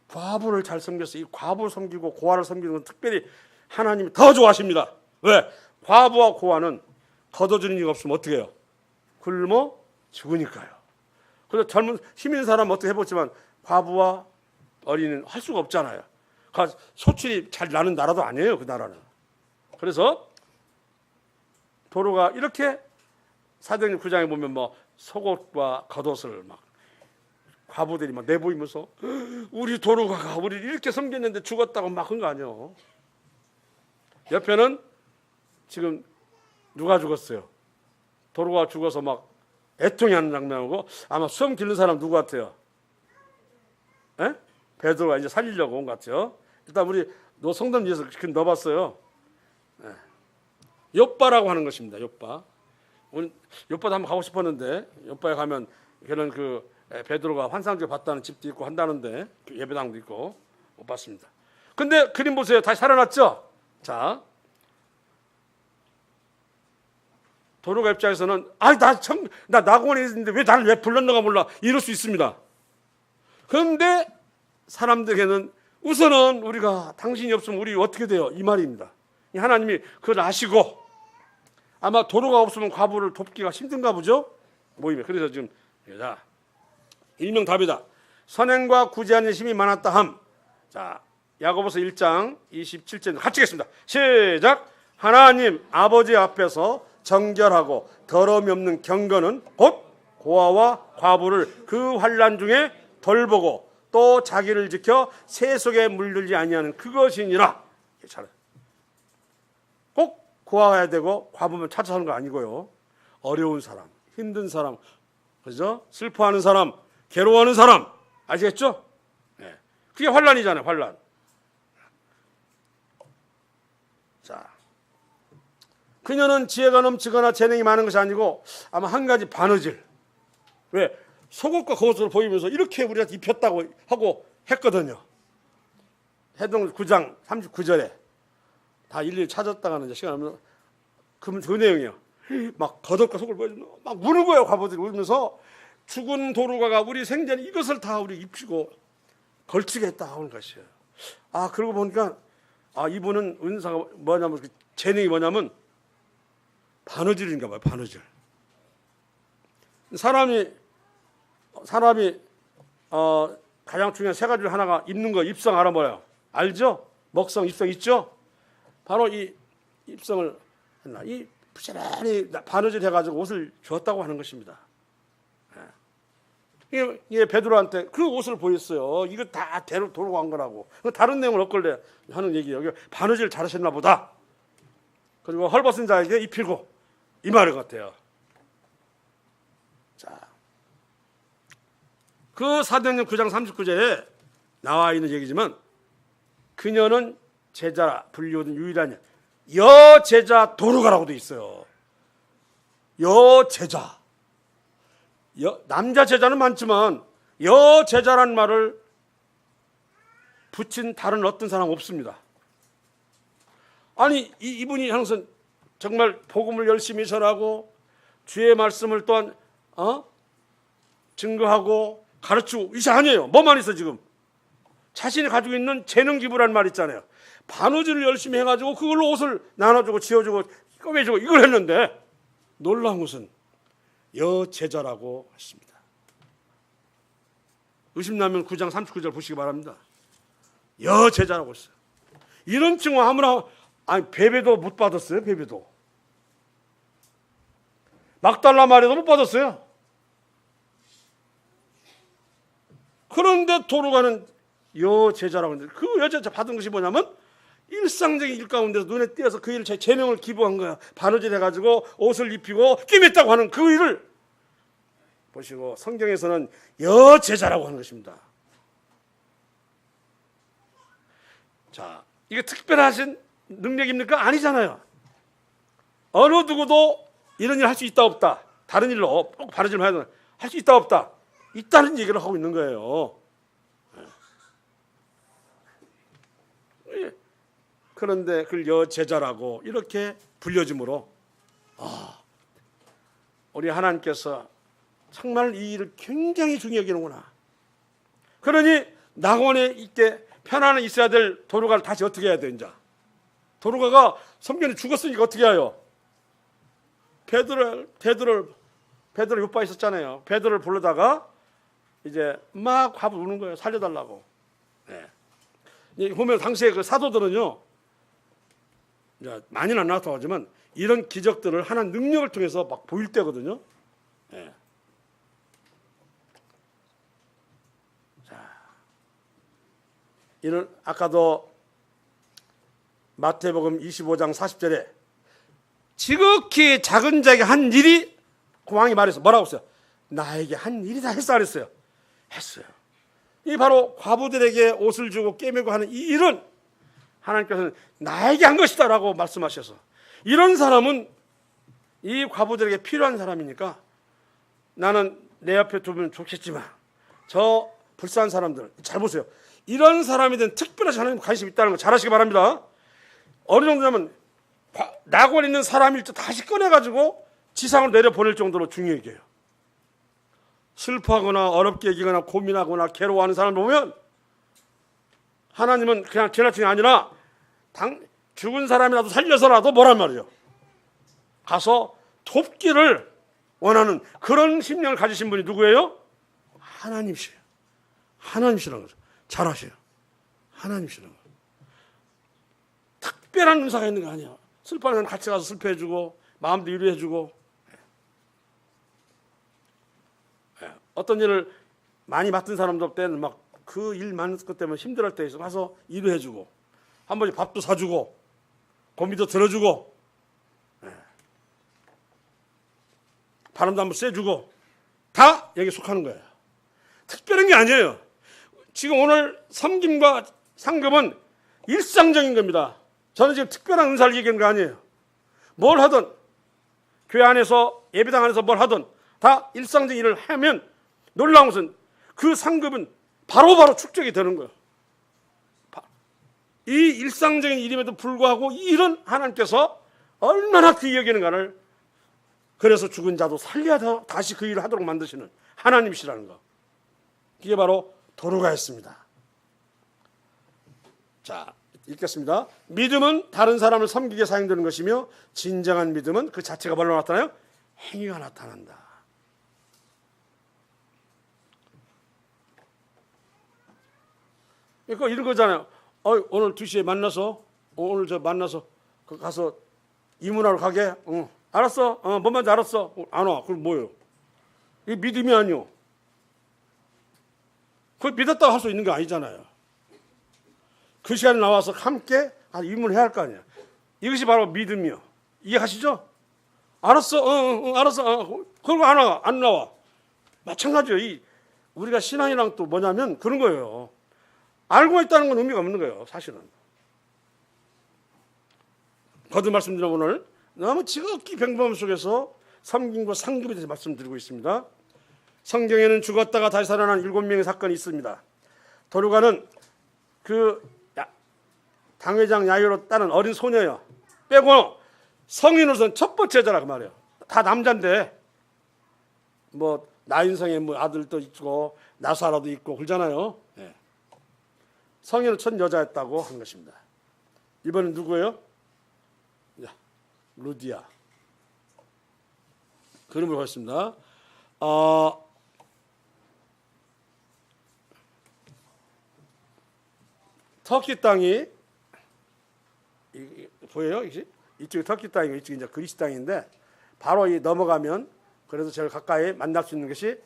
A: 과부를 잘 섬겼어요. 이 과부 섬기고 고아를 섬기는 건 특별히 하나님이 더 좋아하십니다. 왜? 과부와 고아는 걷어주는 이가 없으면 어떻게 해요? 굶어 죽으니까요. 그래서 젊은 힘 있는 사람은 어떻게 해보지만 과부와 어린이는 할 수가 없잖아요. 소출이 잘 나는 나라도 아니에요. 그 나라는. 그래서 도로가 이렇게 사도행전 9장에 보면 뭐 속옷과 겉옷을 막 과부들이 막 내보이면서 우리 도로가가 우리를 이렇게 섬겼는데 죽었다고 막 한 거 아니에요. 옆에는 지금 누가 죽었어요? 도로가 죽어서 막 애통해하는 장면이고 아마 수염 기른 사람 누구 같아요? 에? 베드로가 이제 살리려고 온 것 같아요. 일단 우리 성담지에서 넣어봤어요. 욥바라고 하는 것입니다. 욥바. 오늘 욥바도 한번 가고 싶었는데 욥바에 가면 걔는 그 베드로가 환상적 봤다는 집도 있고 한다는데 예배당도 있고 못 봤습니다. 근데 그림 보세요. 다시 살아났죠? 자, 도로가 입장에서는 나 낙원에 있는데 왜 나를 왜 불렀는가 몰라 이럴 수 있습니다. 그런데 사람들에게는 우선은 우리가 당신이 없으면 우리 어떻게 돼요? 이 말입니다. 하나님이 그걸 아시고 아마 도로가 없으면 과부를 돕기가 힘든가 보죠? 모임에. 그래서 지금 자, 일명답이다. 선행과 구제하는 힘이 많았다 함. 자, 야고보서 1장 27절 같이 읽겠습니다. 시작. 하나님 아버지 앞에서 정결하고 더러움이 없는 경건은 곧 고아와 과부를 그 환난 중에 돌보고 또 자기를 지켜 새 속에 물들지 아니하는 그것이니라. 잘해. 꼭 고아야 되고 과부면 찾아 사는 거 아니고요. 어려운 사람, 힘든 사람, 그죠? 슬퍼하는 사람, 괴로워하는 사람, 아시겠죠? 네. 그게 환난이잖아요, 환난. 자, 그녀는 지혜가 넘치거나 재능이 많은 것이 아니고 아마 한 가지 바느질. 왜? 속옷과 겉옷을 보이면서 이렇게 우리가 입혔다고 하고 했거든요. 해동 9장 39절에 다 일일이 찾았다가는 시간 없는 그 내용이에요. 막 겉옷과 속을 보여주면 막 우는 거예요. 과부들이 울면서 죽은 도루가가 우리 생전에 이것을 다 우리 입히고 걸치게 했다 하는 것이에요. 아, 그러고 보니까 이분은 은사가 뭐냐면 재능이 뭐냐면 바느질인가 봐요. 바느질. 사람이 가장 중요한 세 가지 하나가 입는 거 입성 알아봐요. 알죠? 먹성, 입성 있죠? 바로 이 입성을 했나? 이 부지런히 바느질 해가지고 옷을 줬다고 하는 것입니다. 이게 베드로한테 그 옷을 보였어요. 이거 다 돌고 간 거라고. 다른 내용을 엇걸려 하는 얘기예요. 여기 바느질 잘하셨나 보다. 그리고 헐벗은 자에게 입히고 이 말인 것 같아요. 자, 그 사도행전 9장 39절에 나와 있는 얘기지만 그녀는 제자 불리우던 유일한 여제자 도르가라고 돼 있어요. 여제자. 남자 제자는 많지만 여제자란 말을 붙인 다른 어떤 사람 없습니다. 아니 이분이 항상 정말 복음을 열심히 전하고 주의 말씀을 또한 증거하고 가르치고 이게 아니에요. 뭐만 있어 지금. 자신이 가지고 있는 재능 기부라는 말 있잖아요. 바느질을 열심히 해가지고 그걸로 옷을 나눠주고 지어주고 꿰매주고 이걸 했는데 놀라운 것은 여제자라고 했습니다. 의심나면 9장 39절 보시기 바랍니다. 여제자라고 했어요. 이런 칭호 아무나 베베도 못 받았어요. 베베도 막달라 마리아도 못 받았어요. 그런데 도르가는 여제자라고 했는데 그 여제자 받은 것이 뭐냐면 일상적인 일 가운데서 눈에 띄어서 그 일을 제 재능을 기부한 거야. 바느질 해가지고 옷을 입히고 꿰맸다고 하는 그 일을 보시고 성경에서는 여제자라고 하는 것입니다. 자, 이게 특별하신 능력입니까? 아니잖아요. 어느 누구도 이런 일 할 수 있다 없다. 다른 일로 꼭 바느질만 해도 할 수 있다 없다. 있다는 얘기를 하고 있는 거예요. 그런데 그걸 여제자라고 이렇게 불려줌으로 우리 하나님께서 정말 이 일을 굉장히 중요하게 여기는구나. 그러니 낙원에 있게 편안히 있어야 될 도로가를 다시 어떻게 해야 돼? 이제 도로가가 섬기는 죽었으니까 어떻게 해요? 베드로를 요파 있었잖아요. 베드로를 부르다가 이제 막 화분 우는 거예요. 살려달라고. 네. 보면 당시에 그 사도들은요, 이제 많이는 안 나타나지만 이런 기적들을 하나님 능력을 통해서 막 보일 때거든요. 네. 자, 이는 아까도 마태복음 25장 40절에 지극히 작은 자에게 한 일이 그 왕이 말했어. 뭐라고 했어요? 나에게 한 일이다 했어, 안 했어요? 했어요. 이 바로 과부들에게 옷을 주고 꿰매고 하는 이 일은 하나님께서는 나에게 한 것이다 라고 말씀하셔서, 이런 사람은 이 과부들에게 필요한 사람이니까 나는 내 옆에 두면 좋겠지만 저 불쌍한 사람들 잘 보세요. 이런 사람에 대한 특별하신 하나님 관심이 있다는 거 잘 아시기 바랍니다. 어느 정도냐면 낙원에 있는 사람일 때 다시 꺼내가지고 지상으로 내려보낼 정도로 중요하게 해요. 슬퍼하거나 어렵게 여기거나 고민하거나 괴로워하는 사람을 보면 하나님은 그냥 지나치는 게 아니라 죽은 사람이라도 살려서라도 뭐란 말이에요? 가서 돕기를 원하는 그런 심령을 가지신 분이 누구예요? 하나님이시에요. 하나님이시라는 거죠. 잘 아세요. 하나님이시라는 거죠. 특별한 은사가 있는 거 아니야. 슬퍼하는 사람 같이 가서 슬퍼해주고 마음도 위로해주고, 어떤 일을 많이 맡은 사람들 때는 막 그 일 많은 것 때문에 힘들할 때 있어 가서 위로해주고, 한 번씩 밥도 사주고 고민도 들어주고, 바람도 한번 쐬주고, 다 여기 속하는 거예요. 특별한 게 아니에요. 지금 오늘 섬김과 상급은 일상적인 겁니다. 저는 지금 특별한 은사를 얘기하는 거 아니에요. 뭘 하든 교회 안에서 예배당 안에서 뭘 하든 다 일상적인 일을 하면 놀라운 것은 그 상급은 바로바로 축적이 되는 거예요. 이 일상적인 일임에도 불구하고 이 일은 하나님께서 얼마나 귀히 여기는가를, 그래서 죽은 자도 살려야 다시 그 일을 하도록 만드시는 하나님이시라는 거. 이게 바로 도로가였습니다. 자, 읽겠습니다. 믿음은 다른 사람을 섬기게 사용되는 것이며 진정한 믿음은 그 자체가 뭘로 나타나요? 행위가 나타난다. 그러니까 이런 거잖아요. 오늘 2시에 만나서 오늘 저 만나서 가서 이문하러 가게? 알았어. 뭔 말인지 알았어. 안 와. 그럼 뭐예요? 이게 믿음이 아니요. 그걸 믿었다고 할 수 있는 게 아니잖아요. 그 시간에 나와서 함께 이문해야 할 거 아니야. 이것이 바로 믿음이요. 이해하시죠? 알았어. 알았어. 그러고 안 나와. 마찬가지예요. 우리가 신앙이랑 또 뭐냐면 그런 거예요. 알고 있다는 건 의미가 없는 거예요, 사실은. 거듭 말씀드리면 오늘 너무 지극히 평범함 속에서 섬김과 상급에 대해서 말씀드리고 있습니다. 성경에는 죽었다가 다시 살아난 7명의 사건이 있습니다. 도르가는 그 당회장 야이로 따는 어린 소녀예요. 빼고 성인으로서는 첫 번째 자라 그 말이에요. 다 남자인데 뭐 나인성의 뭐 아들도 있고 나사라도 있고 그러잖아요. 네. 성인은 첫 여자였다고 한 것입니다. 이번엔 누구예요? 루디아. 그림을 보겠습니다. 터키 땅이 보여요? 이쪽이 터키 땅이고 이쪽이 이제 그리스 땅인데, 바로 이 넘어가면 그래서 제일 가까이 만날 수 있는 것이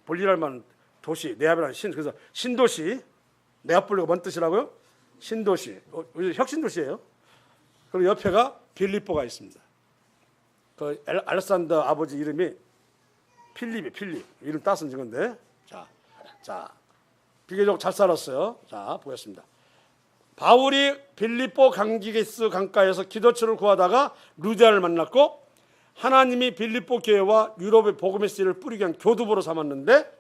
A: 볼리라는 도시, 네아포리라는 그래서 신도시. 네아폴리가 뭔 뜻이라고요? 신도시. 혁신도시예요. 그리고 옆에가 빌립보가 있습니다. 그 알렉산더 아버지 이름이 필립 이름 따서 진 건데, 자 비교적 잘 살았어요. 자 보겠습니다. 바울이 빌립보 강기게스 강가에서 기도처를 구하다가 루디아를 만났고, 하나님이 빌립보 교회와 유럽의 복음의 씨를 뿌리게 한 교두보로 삼았는데,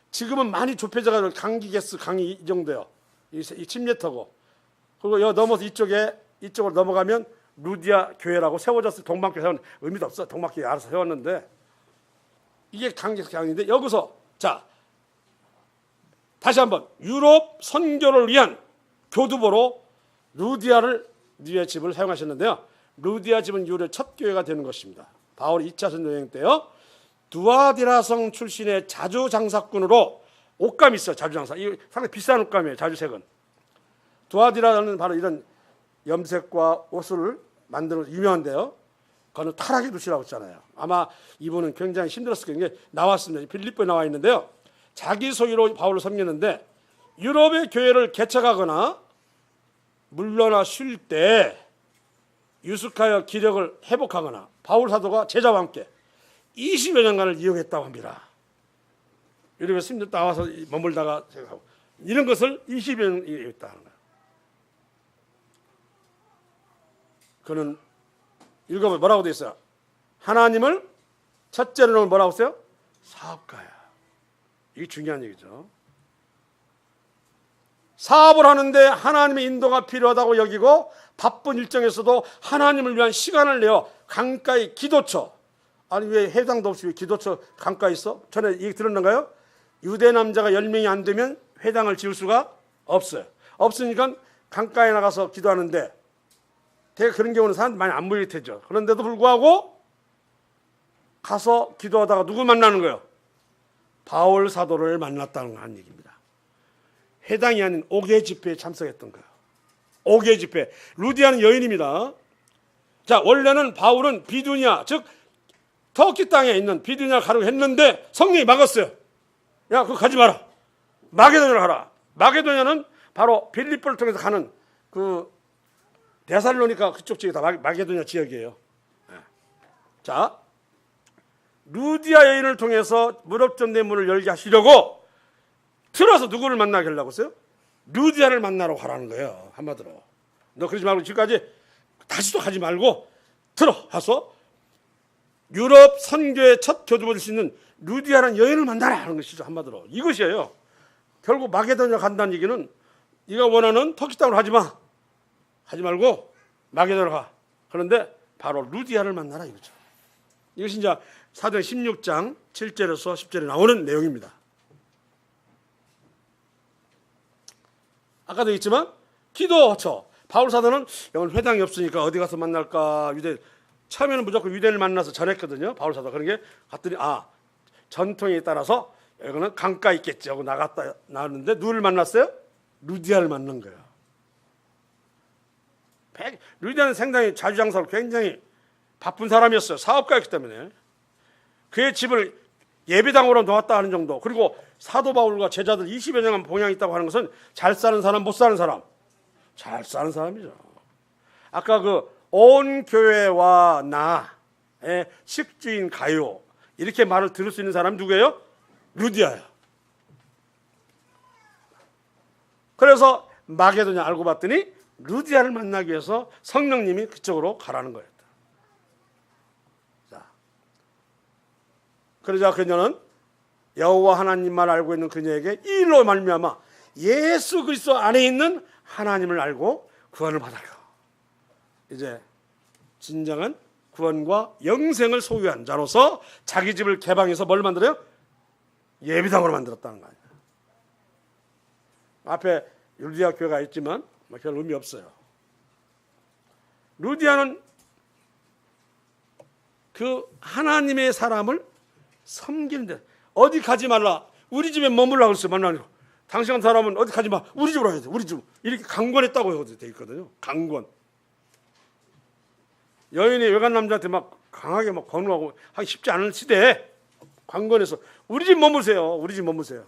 A: 지금은 많이 좁혀져가지고 강기게스 강이 이 정도요. 이 침례터고, 그리고 여기 넘어서 이쪽으로 넘어가면 루디아 교회라고 세워졌어요. 동방교회 세운 의미도 없어. 동방교회 알아서 세웠는데 이게 강인데 여기서 자 다시 한번 유럽 선교를 위한 교두보로 루디아 집을 사용하셨는데요. 루디아 집은 유럽 첫 교회가 되는 것입니다. 바울이 2차 선교 여행 때요. 두아디라성 출신의 자주 장사꾼으로 옷감이 있어요. 자주 장사. 이 상당히 비싼 옷감이에요. 자주색은. 두아디라는 바로 이런 염색과 옷을 만드는 유명한데요. 그거는 타락의 도시라고 했잖아요. 아마 이분은 굉장히 힘들었을 거예요. 이게 나왔습니다. 필리포에 나와 있는데요. 자기 소유로 바울을 섬기는데 유럽의 교회를 개척하거나 물러나 쉴 때 유숙하여 기력을 회복하거나 바울 사도가 제자와 함께 20여 년간을 이용했다고 합니다. 유럽에 심지어 나와서 머물다가 생각하고 이런 것을 20여 년 이용했다 하는 거예요. 그는 읽어보면 뭐라고 되어 있어요? 하나님을 첫째로는 뭐라고 써요? 사업가야. 이게 중요한 얘기죠. 사업을 하는데 하나님의 인도가 필요하다고 여기고 바쁜 일정에서도 하나님을 위한 시간을 내어 강가의 기도처. 아니 왜 회당도 없이 왜 기도처 강가에 있어? 전에 얘기 들었는가요? 유대 남자가 10명이 안 되면 회당을 지을 수가 없어요. 없으니까 강가에 나가서 기도하는데 대개 그런 경우는 사람들이 많이 안 모일 테죠. 그런데도 불구하고 가서 기도하다가 누구 만나는 거예요? 바울 사도를 만났다는 한 얘기입니다. 회당이 아닌 옥외 집회에 참석했던 거예요. 옥외 집회. 루디아는 여인입니다. 자, 원래는 바울은 비두니아, 즉 터키 땅에 있는 비두니아 가려고 했는데 성령이 막았어요. 야, 그거 가지 마라. 마게도냐로 가라. 마게도냐는 바로 빌립보를 통해서 가는 그 데살로니가 그쪽 지역이 다 마게도냐 지역이에요. 자, 루디아 여인을 통해서 무렵전대 문을 열게 하시려고 틀어서 누구를 만나게 하려고 했어요? 루디아를 만나러 가라는 거예요. 한마디로. 너 그러지 말고 지금까지 다시 또 가지 말고 틀어 가서 유럽 선교의 첫 교두보를 수 있는 루디아라는 여인을 만나라 하는 것이죠. 한마디로. 이것이에요. 결국 마게도냐 간다는 얘기는 네가 원하는 터키 땅으로 하지 마. 하지 말고 마게도냐로 가. 그런데 바로 루디아를 만나라 이거죠. 이것이 이제 사도행 16장 7절에서 10절에 나오는 내용입니다. 아까도 했지만 기도처. 바울 사도는 오늘 회당이 없으니까 어디 가서 만날까 유대 처음에는 무조건 유대인을 만나서 전했거든요. 바울 사도 그런 게 갔더니 전통에 따라서 여기는 강가 있겠지 하고 나갔는데 누구를 만났어요? 루디아를 만난 거예요. 루디아는 상당히 자주장사로 굉장히 바쁜 사람이었어요. 사업가였기 때문에 그의 집을 예배당으로 놓았다 하는 정도. 그리고 사도 바울과 제자들 20여 년간 봉양이 있다고 하는 것은 잘 사는 사람, 못 사는 사람. 잘 사는 사람이죠. 아까 그 온 교회와 나의 식주인 가요 이렇게 말을 들을 수 있는 사람이 누구예요? 루디아야. 그래서 마게도냐 알고 봤더니 루디아를 만나기 위해서 성령님이 그쪽으로 가라는 거였다. 자, 그러자 그녀는 여호와 하나님만 알고 있는 그녀에게 이 일로 말미암아 예수 그리스도 안에 있는 하나님을 알고 구원을 받아요. 이제 진정한 구원과 영생을 소유한 자로서 자기 집을 개방해서 뭘 만들어요? 예배당으로 만들었다는 거 아니에요. 앞에 루디아 교회가 있지만 별 의미 없어요. 루디아는 그 하나님의 사람을 섬기는데 어디 가지 말라. 우리 집에 머물라고 했어요. 만나는 거. 당신 같은 사람은 어디 가지 마. 우리 집으로 가야 돼. 우리 집. 이렇게 강권했다고 되어 있거든요. 강권. 여인이 외간 남자한테 막 강하게 막 권유하고 하기 쉽지 않은 시대에 강권해서 우리 집 머무세요. 우리 집 머무세요.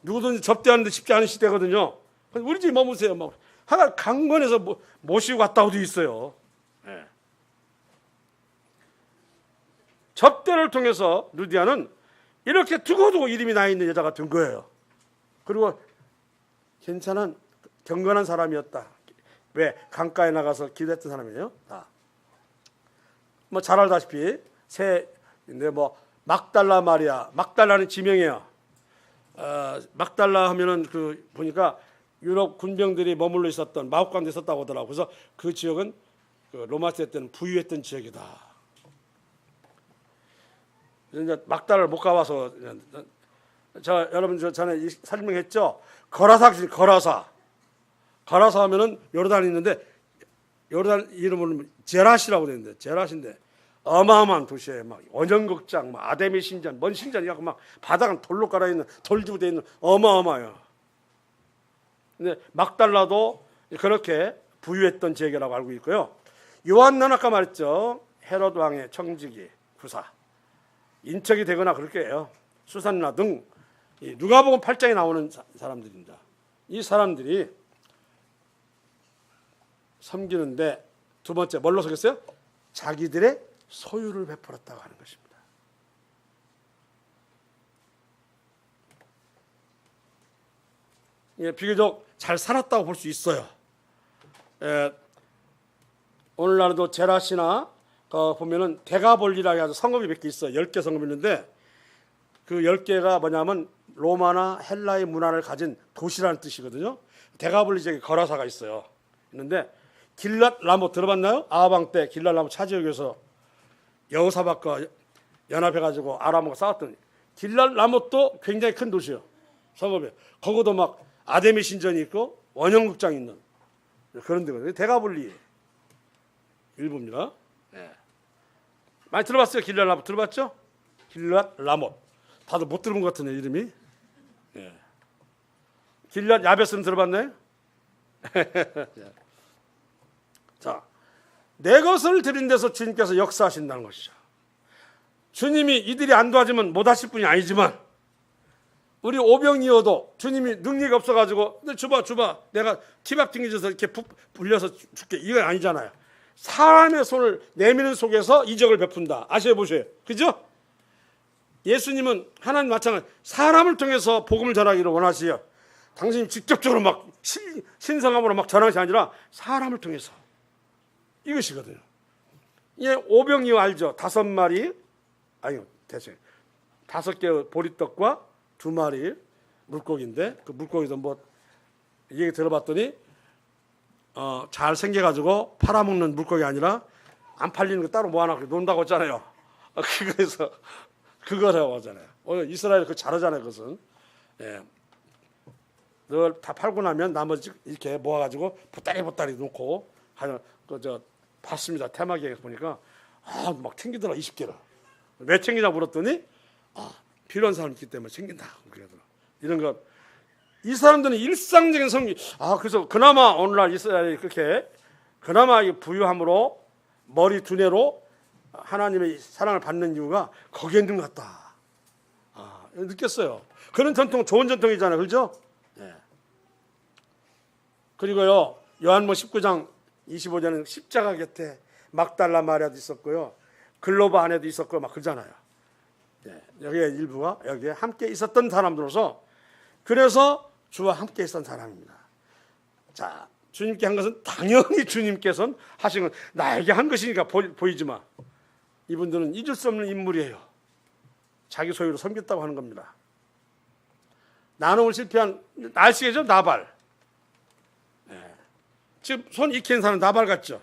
A: 누구든지 접대하는데 쉽지 않은 시대거든요. 우리 집 머무세요. 막 하나 강권해서 모시고 갔다고 돼 있어요. 네. 접대를 통해서 루디아는 이렇게 두고두고 이름이 나 있는 여자가 된 거예요. 그리고 괜찮은 경건한 사람이었다. 왜? 강가에 나가서 기도했던 사람이에요. 뭐 잘 알다시피 막달라 마리아, 막달라는 지명이에요. 막달라 하면은 그 보니까 유럽 군병들이 머물러 있었던 마옥관에 있었다고 하더라고요. 그래서 그 지역은 그 로마 시대 때는 부유했던 지역이다. 이제 막달을 못 가봐서 여러분 전에 설명했죠. 거라사 하면은 요르단이 있는데 요르단 이름은 제라시라고 되는데 제라시인데 어마어마한 도시에 막 원형극장, 막 아데미 신전, 뭔 신전이라고 막 바닥은 돌로 깔아 있는 돌지고 돼 있는 어마어마해요. 근데 막달라도 그렇게 부유했던 지역이라고 알고 있고요. 요한은 아까 말했죠. 헤롯 왕의 청지기 구사 인척이 되거나 그렇게 해요. 수산나 등 누가복음 8장에 나오는 사람들입니다. 이 사람들이 섬기는데 두 번째 뭘로 속였어요? 자기들의 소유를 베풀었다고 하는 것입니다. 예, 비교적 잘 살았다고 볼 수 있어요. 오늘날도 제라시나 보면은 데가볼리라고 해서 성읍이 몇 개 있어요. 10개 성읍이 있는데 그 10개가 뭐냐면 로마나 헬라의 문화를 가진 도시라는 뜻이거든요. 데가볼리 지역에 거라사가 있어요. 있는데 길랏 라못 들어봤나요? 아하방 때 길랏 라못 차지역에서 여호사박과 연합해가지고 아람하고 싸웠던 길랏 라못도 굉장히 큰 도시예요. 성읍에 거기도 막 아데미 신전이 있고 원형극장이 있는 그런 데거든요. 데가볼리 일부입니다. 네. 많이 들어봤어요? 길랏 라못 들어봤죠? 길랏 라못 다들 못 들은 것 같은데 이름이. 네. 길랏 야베스는 들어봤나요? 자, 내 것을 드린 데서 주님께서 역사하신다는 것이죠. 주님이 이들이 안 도와주면 못하실 분이 아니지만 우리 오병이어도 주님이 능력이 없어가지고 줘봐 내가 티밥 튕겨져서 이렇게 불려서 줄게 이건 아니잖아요. 사람의 손을 내미는 속에서 이적을 베푼다. 아셔보세요. 그죠? 예수님은 하나님 마찬가지 사람을 통해서 복음을 전하기를 원하시요. 당신이 직접적으로 막 신성함으로 막 전하는 것이 아니라 사람을 통해서 이것이거든요. 예, 오병이어 알죠? 5마리 아니요 대신 5개 보리떡과 2마리 물고기인데 그 물고기도 뭐 얘기 들어봤더니 잘 생겨가지고 팔아먹는 물고기 아니라 안 팔리는 거 따로 모아놓고 논다고 했잖아요. 그거에서 그거라고 하잖아요. 오늘 이스라엘 그거 잘하잖아요. 그것은 예. 늘 다 팔고 나면 나머지 이렇게 모아가지고 보따리 놓고 하는 그저 봤습니다. 테마기에서 보니까 막 챙기더라 20개를. 왜 챙기냐 물었더니 필요한 사람이 있기 때문에 챙긴다. 그러더라. 이런 것. 이 사람들은 일상적인 성기. 그래서 그나마 오늘날 이스라엘이 그렇게 그나마 부유함으로 머리 두뇌로 하나님의 사랑을 받는 이유가 거기에 있는 것 같다. 느꼈어요. 그런 전통 좋은 전통이잖아요. 그렇죠? 네. 그리고요. 요한복음 19장 25절에는 십자가 곁에 막달라 마리아도 있었고요. 글로바 안에도 있었고 막 그러잖아요. 네. 여기에 일부가 여기에 함께 있었던 사람들로서 그래서 주와 함께 있었던 사람입니다. 자, 주님께 한 것은 당연히 주님께서는 하신 건 나에게 한 것이니까 보이지만 이분들은 잊을 수 없는 인물이에요. 자기 소유로 섬겼다고 하는 겁니다. 나눔을 실패한 날씨겠죠? 나발. 네. 지금 손 익힌 사람 나발 같죠?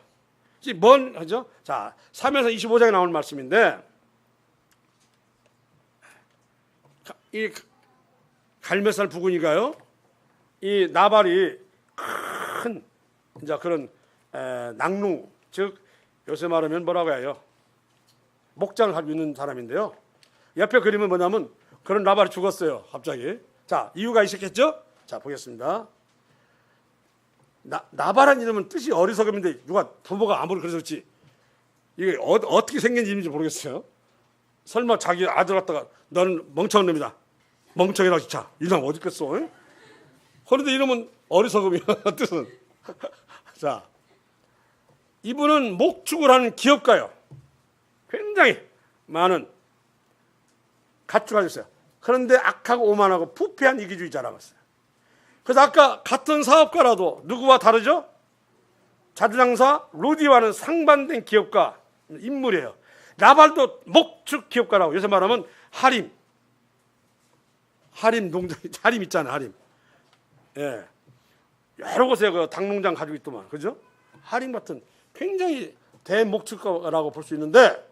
A: 지금 뭔 하죠? 자, 3에서 25장에 나오는 말씀인데 이 갈매살 부근이가요. 이 나발이 큰 이제 그런 낙농 즉 요새 말하면 뭐라고 해요? 목장을 가지고 있는 사람인데요. 옆에 그림은 뭐냐면 그런 나발이 죽었어요. 갑자기. 자, 이유가 있었겠죠? 자, 보겠습니다. 나발한 이름은 뜻이 어리석음인데 누가 부모가 아무리 그래서 그렇지 이게 어떻게 생긴 이름인지 모르겠어요. 설마 자기 아들 갖다가 너는 멍청한 놈이다. 멍청이라고 진짜. 이 사람 어디 있겠어? 그런데 이름은 어리석음이야. 뜻은. 자, 이분은 목축을 하는 기업가요. 굉장히 많은 가축을 가졌어요. 그런데 악하고 오만하고 부패한 이기주의자라고 했어요. 그래서 아까 같은 사업가라도 누구와 다르죠? 자두장사 루디와는 상반된 기업가 인물이에요. 나발도 목축 기업가라고 요새 말하면 하림 농장 하림 있잖아요. 하림. 예. 여러 곳에 그 닭농장 가지고 있더만. 그죠? 하림 같은 굉장히 대목축가라고 볼 수 있는데,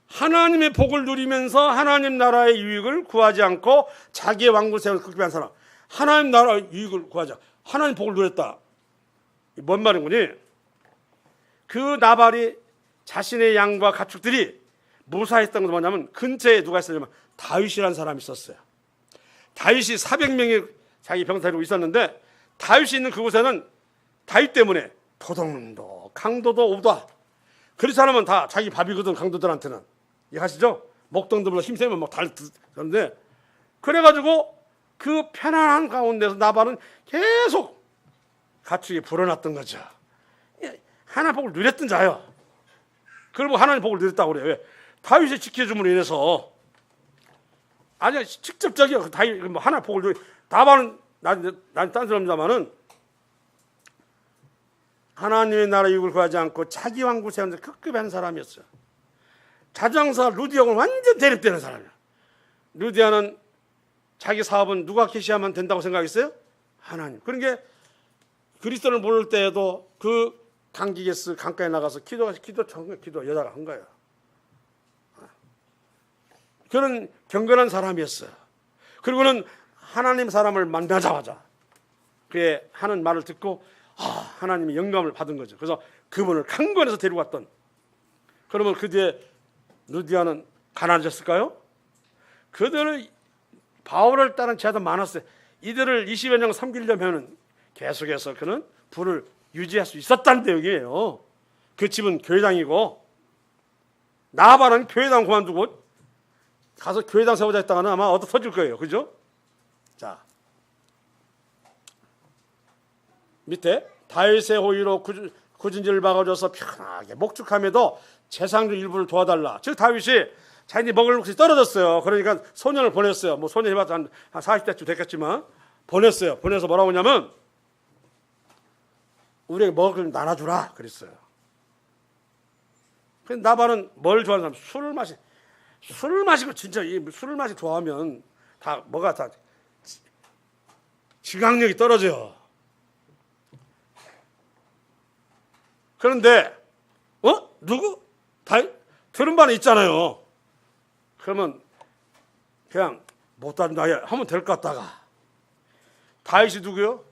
A: 하나님의 복을 누리면서 하나님 나라의 유익을 구하지 않고 자기의 왕국을 세우는 극비한 사람, 하나님 나라의 유익을 구하자, 하나님 복을 누렸다. 뭔 말인 거니? 그 나발이 자신의 양과 가축들이 무사했던 건 뭐냐면, 근처에 누가 있었냐면 다윗이라는 사람이 있었어요. 다윗이 400명의 자기 병사들이 있었는데, 다윗이 있는 그곳에는 다윗 때문에 도둑놈도 강도도 오다. 그런 사람은 다 자기 밥이거든. 강도들한테는 이해하시죠? 목동들보다 힘세면 막 달는데, 그래가지고 그 편안한 가운데서 나발은 계속 가축이 불어났던 거죠. 하나님 복을 누렸던 자요. 그리고 하나님 복을 누렸다고 그래요. 왜? 다윗의 지켜줌으로 인해서. 아니, 직접적이요. 다윗 하나님 복을 누리. 나발은 난 딴소리입니다만은, 하나님의 나라 유익을 구하지 않고 자기 왕국을 세우는 데 급급한 사람이었어요. 자장사 루디아는 완전 대립되는 사람이에요. 루디아는 자기 사업은 누가 계시하면 된다고 생각했어요? 하나님. 그러니까 그리스도를 모를 때에도 그 강기게스 강가에 나가서 기도 여자가 한 거예요. 그런 경건한 사람이었어요. 그리고는 하나님 사람을 만나자마자 그의 하는 말을 듣고 하나님의 영감을 받은 거죠. 그래서 그분을 강권해서 데리고 왔던. 그러면 그 뒤에 루디아는 가난해졌을까요? 그들은 바울을 따른 제자도 많았어요. 이들을 20여 년 섬기려면 계속해서 그는 부를 유지할 수 있었다는 내용이에요. 그 집은 교회당이고, 나발은 교회당 그만두고 가서 교회당 세우자 했다가는 아마 얻어 터질 거예요. 그죠? 자, 밑에 다윗의 호의로 구진지를 박아줘서 편하게 목축함에도 재상 중 일부를 도와달라. 즉 다윗이 자신이 먹을 것이 떨어졌어요. 그러니까 소년을 보냈어요. 뭐 소년 해봤자 한 40대쯤 됐겠지만 보냈어요. 보내서 뭐라고 하냐면, 우리에게 먹을 걸 나눠주라 그랬어요. 근데 나발은 뭘 좋아하는 사람? 술을 마시고 진짜 술을 마시고 좋아하면 다 뭐가 다 지각력이 떨어져요. 그런데 누구? 들은 바는 있잖아요. 그러면 그냥 못 따른다 하면 될 것 같다가, 다윗이 누구요?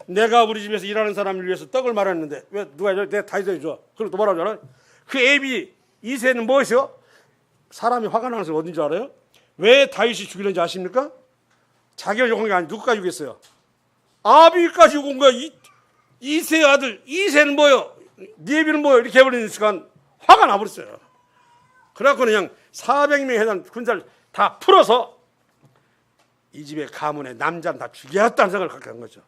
A: 내가 우리 집에서 일하는 사람을 위해서 떡을 말했는데 왜 누가 해줘? 내가 다윗이 해줘. 그리고 또 뭐라고 하잖아요. 그 애비 이새는 무엇이요? 사람이 화가 나는 것은 어딘 줄 알아요? 왜 다윗이 죽이는지 아십니까? 자기가 욕한 게 아니고 누구까지 욕했어요? 아비까지 욕한 거야. 이새의 아들 이새는 뭐요? 네 애비는 뭐요? 이렇게 해버리는 순간 화가 나버렸어요. 그래갖고 그냥 400명에 해당 군사를 다 풀어서 이 집의 가문의 남자는 다 죽여야겠다는 생각을 갖게 한 거죠.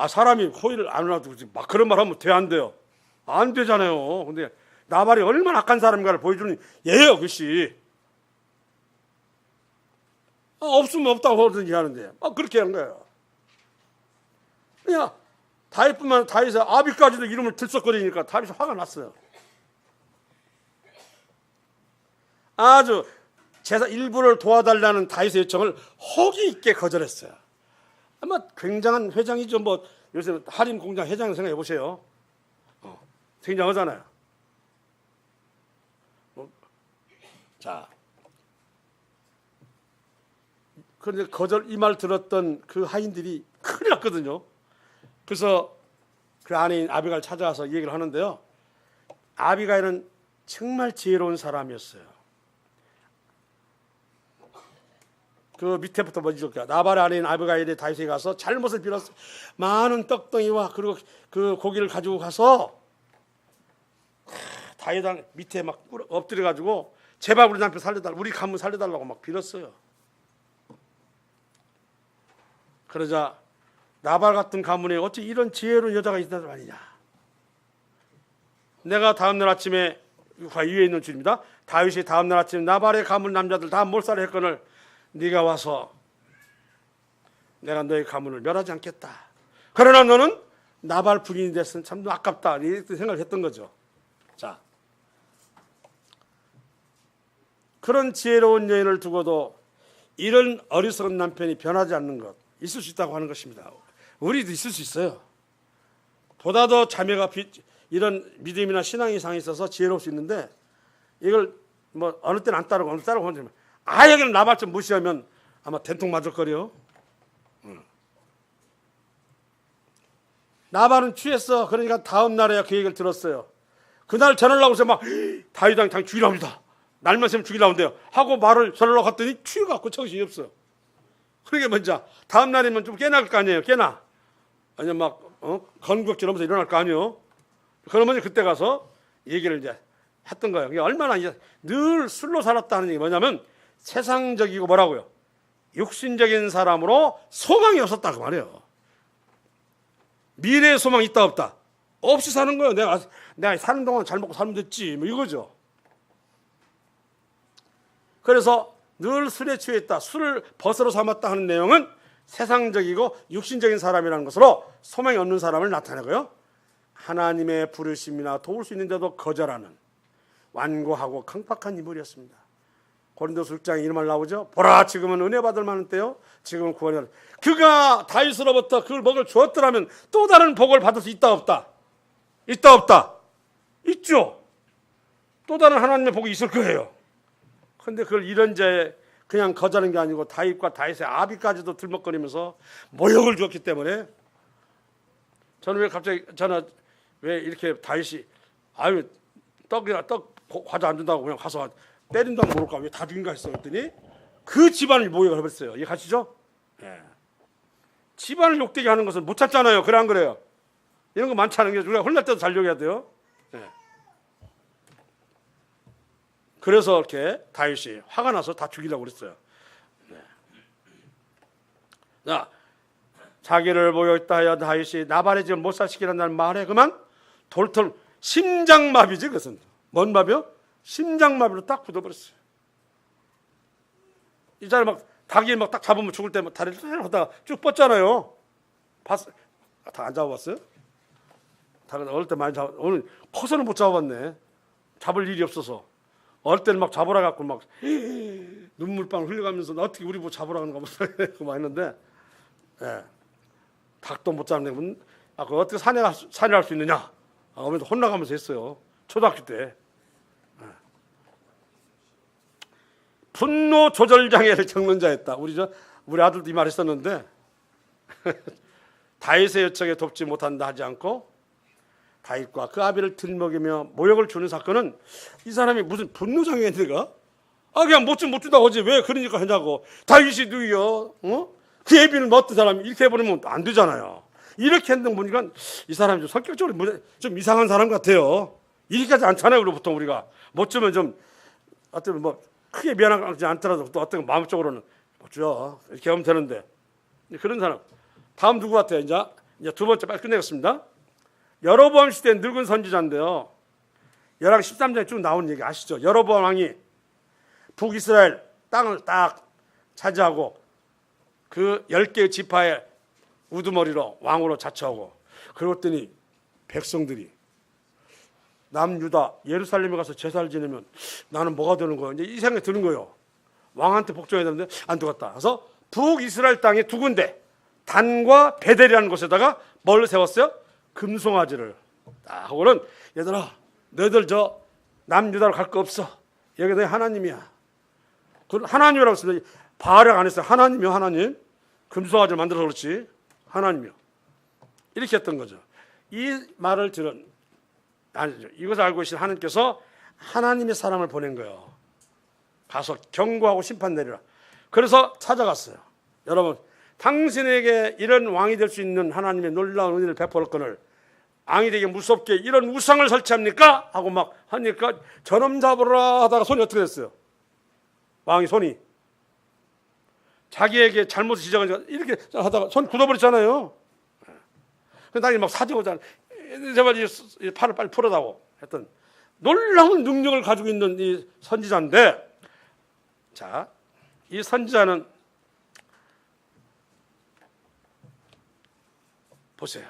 A: 사람이 호의를 안 놔두고 막 그런 말 하면 돼, 안 돼요? 안 되잖아요. 근데 나발이 얼마나 악한 사람인가를 보여주는 예요, 그것이. 없으면 없다고 하든지 하는데 그렇게 하는 거예요. 그냥 다윗뿐만 다윗의 아비까지도 이름을 들썩거리니까 다윗이 화가 났어요. 아주 제사 일부를 도와달라는 다윗의 요청을 호기 있게 거절했어요. 아마 굉장한 회장이죠. 뭐 요새 할인 공장 회장 생각해 보세요. 굉장하잖아요. 자, 그런데 이 말 들었던 그 하인들이 큰일 났거든요. 그래서 그 아내인 아비가일 찾아와서 얘기를 하는데요. 아비가일은 정말 지혜로운 사람이었어요. 그 밑에부터 먼저 볼게요. 나발의 아내인 아비가일이 다윗에게 가서 잘못을 빌었어. 많은 떡덩이와 그리고 그 고기를 가지고 가서 다윗 밑에 막 엎드려 가지고 제발 우리 남편 살려달라, 우리 가문 살려달라고 막 빌었어요. 그러자 나발 같은 가문에 어찌 이런 지혜로운 여자가 있단 말이냐. 내가 다음날 아침에 위에 있는 줄입니다. 다윗이 다음날 아침에 나발의 가문 남자들 다 몰살했거늘 네가 와서 내가 너의 가문을 멸하지 않겠다. 그러나 너는 나발 부인이 됐으면 참 아깝다. 이렇게 생각을 했던 거죠. 자, 그런 지혜로운 여인을 두고도 이런 어리석은 남편이 변하지 않는 것, 있을 수 있다고 하는 것입니다. 우리도 있을 수 있어요. 보다 더 자매가 이런 믿음이나 신앙 이상이 있어서 지혜로울 수 있는데 이걸 뭐 어느 때는 안 따르고 어느 때는 따르고 하지만 아예 그냥 나발 좀 무시하면 아마 된통 맞을 거려. 나발은 취했어. 그러니까 다음 날에야 그 얘기를 들었어요. 그날 전하려고 해서 막 다윗왕 당 죽이려 합니다. 날만 새면 죽이려 한대요. 하고 말을 전하려고 갔더니 취해갖고 정신이 없어. 그러게 먼저 다음 날이면 좀 깨날 거 아니에요. 깨나. 아니면 막 건국질하면서 일어날 거 아니에요. 그러면 그때 가서 얘기를 이제 했던 거예요. 이게 얼마나 이제 늘 술로 살았다는 얘기 뭐냐면 세상적이고 뭐라고요? 육신적인 사람으로 소망이 없었다고 말해요. 미래의 소망이 있다 없다? 없이 사는 거예요. 내가 사는 동안 잘 먹고 살면 됐지. 뭐 이거죠. 그래서 늘 술에 취해 있다. 술을 벗으로 삼았다 하는 내용은 세상적이고 육신적인 사람이라는 것으로 소망이 없는 사람을 나타내고요. 하나님의 부르심이나 도울 수 있는데도 거절하는 완고하고 강팍한 인물이었습니다. 고린도서 6장에 이런 말 나오죠. 보라, 지금은 은혜 받을 만한 때요. 지금은 구원이 받을. 그가 다윗으로부터 그걸 먹을 주었더라면 또 다른 복을 받을 수 있다 없다? 있다 없다? 있죠. 또 다른 하나님의 복이 있을 거예요. 그런데 그걸 이런저에 그냥 거절하는 게 아니고 다윗과 다윗의 아비까지도 들먹거리면서 모욕을 주었기 때문에 저는 왜 이렇게 다윗이 떡 과자 안 준다고 그냥 가서 때린다고 모를까 왜 다 죽인가 했어 그랬더니 그 집안을 모욕을 해버렸어요. 이해 가시죠? 예. 집안을 욕되게 하는 것은 못 참잖아요. 그래 안 그래요? 이런 거 많지 않은 게 우리가 혼날 때도 잘 욕해야 돼요. 예. 그래서 이렇게 다윗이 화가 나서 다 죽이려고 그랬어요. 네. 자, 자기를 모욕했다 하여 다윗이 나발의 집을 못 살시키란다는 말에 그만 돌통 심장마비지 그것은. 뭔 마비요? 심장마비로 딱 굳어버렸어요. 이 사람이 막 닭이 막 딱 잡으면 죽을 때 막 다리를 쭉 하다가 쭉 뻗잖아요. 봤어? 다 안 잡아봤어요? 닭은 어릴 때 많이 오늘 커서는 못 잡아봤네. 잡을 일이 없어서. 어릴 때는 막 잡으라 갖고 막 눈물방울 흘려가면서 나 어떻게 우리 뭐 잡으라 하는가 막 했는데 예. 닭도 못 잡는 건 그거 어떻게 사냥할 수 있느냐? 어머니도 혼나가면서 했어요. 초등학교 때. 예. 분노 조절 장애를 겪는 자였다. 우리 아들도 이 말 했었는데 다윗의 여척에 돕지 못한다 하지 않고 다윗과 그 아비를 들먹이며 모욕을 주는 사건은 이 사람이 무슨 분노 장애인데가 그냥 못 준다고 하지 왜 그러니까 하냐고. 다윗이 누구요? 그 애비는 뭐 어떤 사람이 이렇게 해버리면 안 되잖아요. 이렇게 했는 보니까 이 사람이 좀 성격적으로 좀 이상한 사람 같아요. 이렇게까지 않잖아요. 우리 보통 우리가 못 주면 좀 어떤 뭐 크게 미안하지 않더라도 또 어떤 마음적으로는 못 줘. 이렇게 하면 되는데 그런 사람. 다음 누구 같아요? 이제 두 번째 빨리 끝내겠습니다. 여로보암 시대 늙은 선지자인데요. 열왕 13장에 쭉 나온 얘기 아시죠? 여로보암 왕이 북이스라엘 땅을 딱 차지하고 그 10개의 지파의 우두머리로 왕으로 자처하고 그랬더니 백성들이 남유다 예루살렘에 가서 제사를 지내면 나는 뭐가 되는 거야? 이제 이 생각이 드는 거예요. 왕한테 복종해야 되는데 안 되겠다. 그래서 북이스라엘 땅에 두 군데 단과 베델이라는 곳에다가 뭘 세웠어요? 금송아지를. 하고는 얘들아 너희들 저 남유다로 갈 거 없어. 여기 너희 하나님이야. 하나님이라고 했습니다. 바알을 안 했어요. 하나님이요 하나님. 금송아지를 만들어서 그렇지. 하나님이요. 이렇게 했던 거죠. 이 말을 들은 아니죠. 이것을 알고 계신 하나님께서 하나님의 사람을 보낸 거예요. 가서 경고하고 심판 내리라. 그래서 찾아갔어요. 여러분 당신에게 이런 왕이 될 수 있는 하나님의 놀라운 은혜를 베풀었거늘 왕이 되게 무섭게 이런 우상을 설치합니까? 하고 막 하니까 저놈 잡으라 하다가 손이 어떻게 됐어요? 왕이 손이 자기에게 잘못을 지적하니까 이렇게 하다가 손 굳어버렸잖아요. 그래서 나중에 막 사정하잖아. 제발 이 팔을 빨리 풀어다고 했던 놀라운 능력을 가지고 있는 이 선지자인데 자, 이 선지자는 보세요.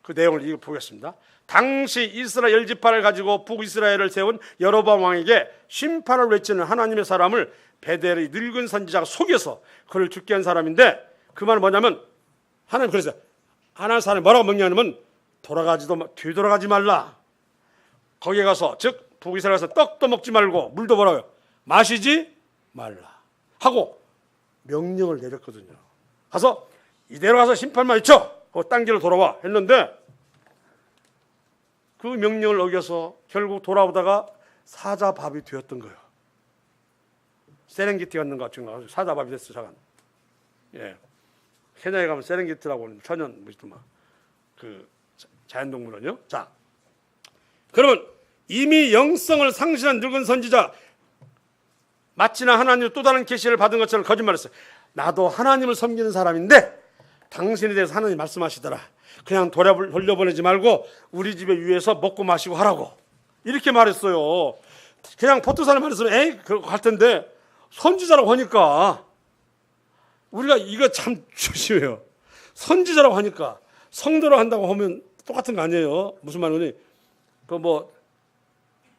A: 그 내용을 읽어보겠습니다. 당시 이스라엘 지파를 가지고 북이스라엘을 세운 여로보암 왕에게 심판을 외치는 하나님의 사람을 베델의 늙은 선지자가 속여서 그를 죽게 한 사람인데 그 말은 뭐냐면 하나님 그랬어요. 하나님 사람이 뭐라고 명령하냐면 뒤돌아가지 말라. 거기에 가서 즉 북이스라엘 가서 떡도 먹지 말고 물도 뭐라고요? 마시지 말라 하고 명령을 내렸거든요. 가서 이대로 가서 심판만 외쳐 딴 길로 돌아와 했는데 그 명령을 어겨서 결국 돌아오다가 사자밥이 되었던 거예요. 세렝게티 갔는가 지금 사자밥이 됐어. 잠깐. 예. 케냐에 가면 세렝게티라고 하는 천연 그 자연동물원이요. 자, 그러면 이미 영성을 상실한 늙은 선지자 마치나 하나님 또 다른 계시를 받은 것처럼 거짓말했어요. 나도 하나님을 섬기는 사람인데 당신에 대해서 하나님 말씀하시더라. 그냥 돌려보내지 말고 우리 집에 위에서 먹고 마시고 하라고 이렇게 말했어요. 그냥 포토산을 말했으면 에이 그거 할 텐데 선지자라고 하니까 우리가 이거 참 조심해요. 선지자라고 하니까 성도로 한다고 하면 똑같은 거 아니에요. 무슨 말이니? 그 뭐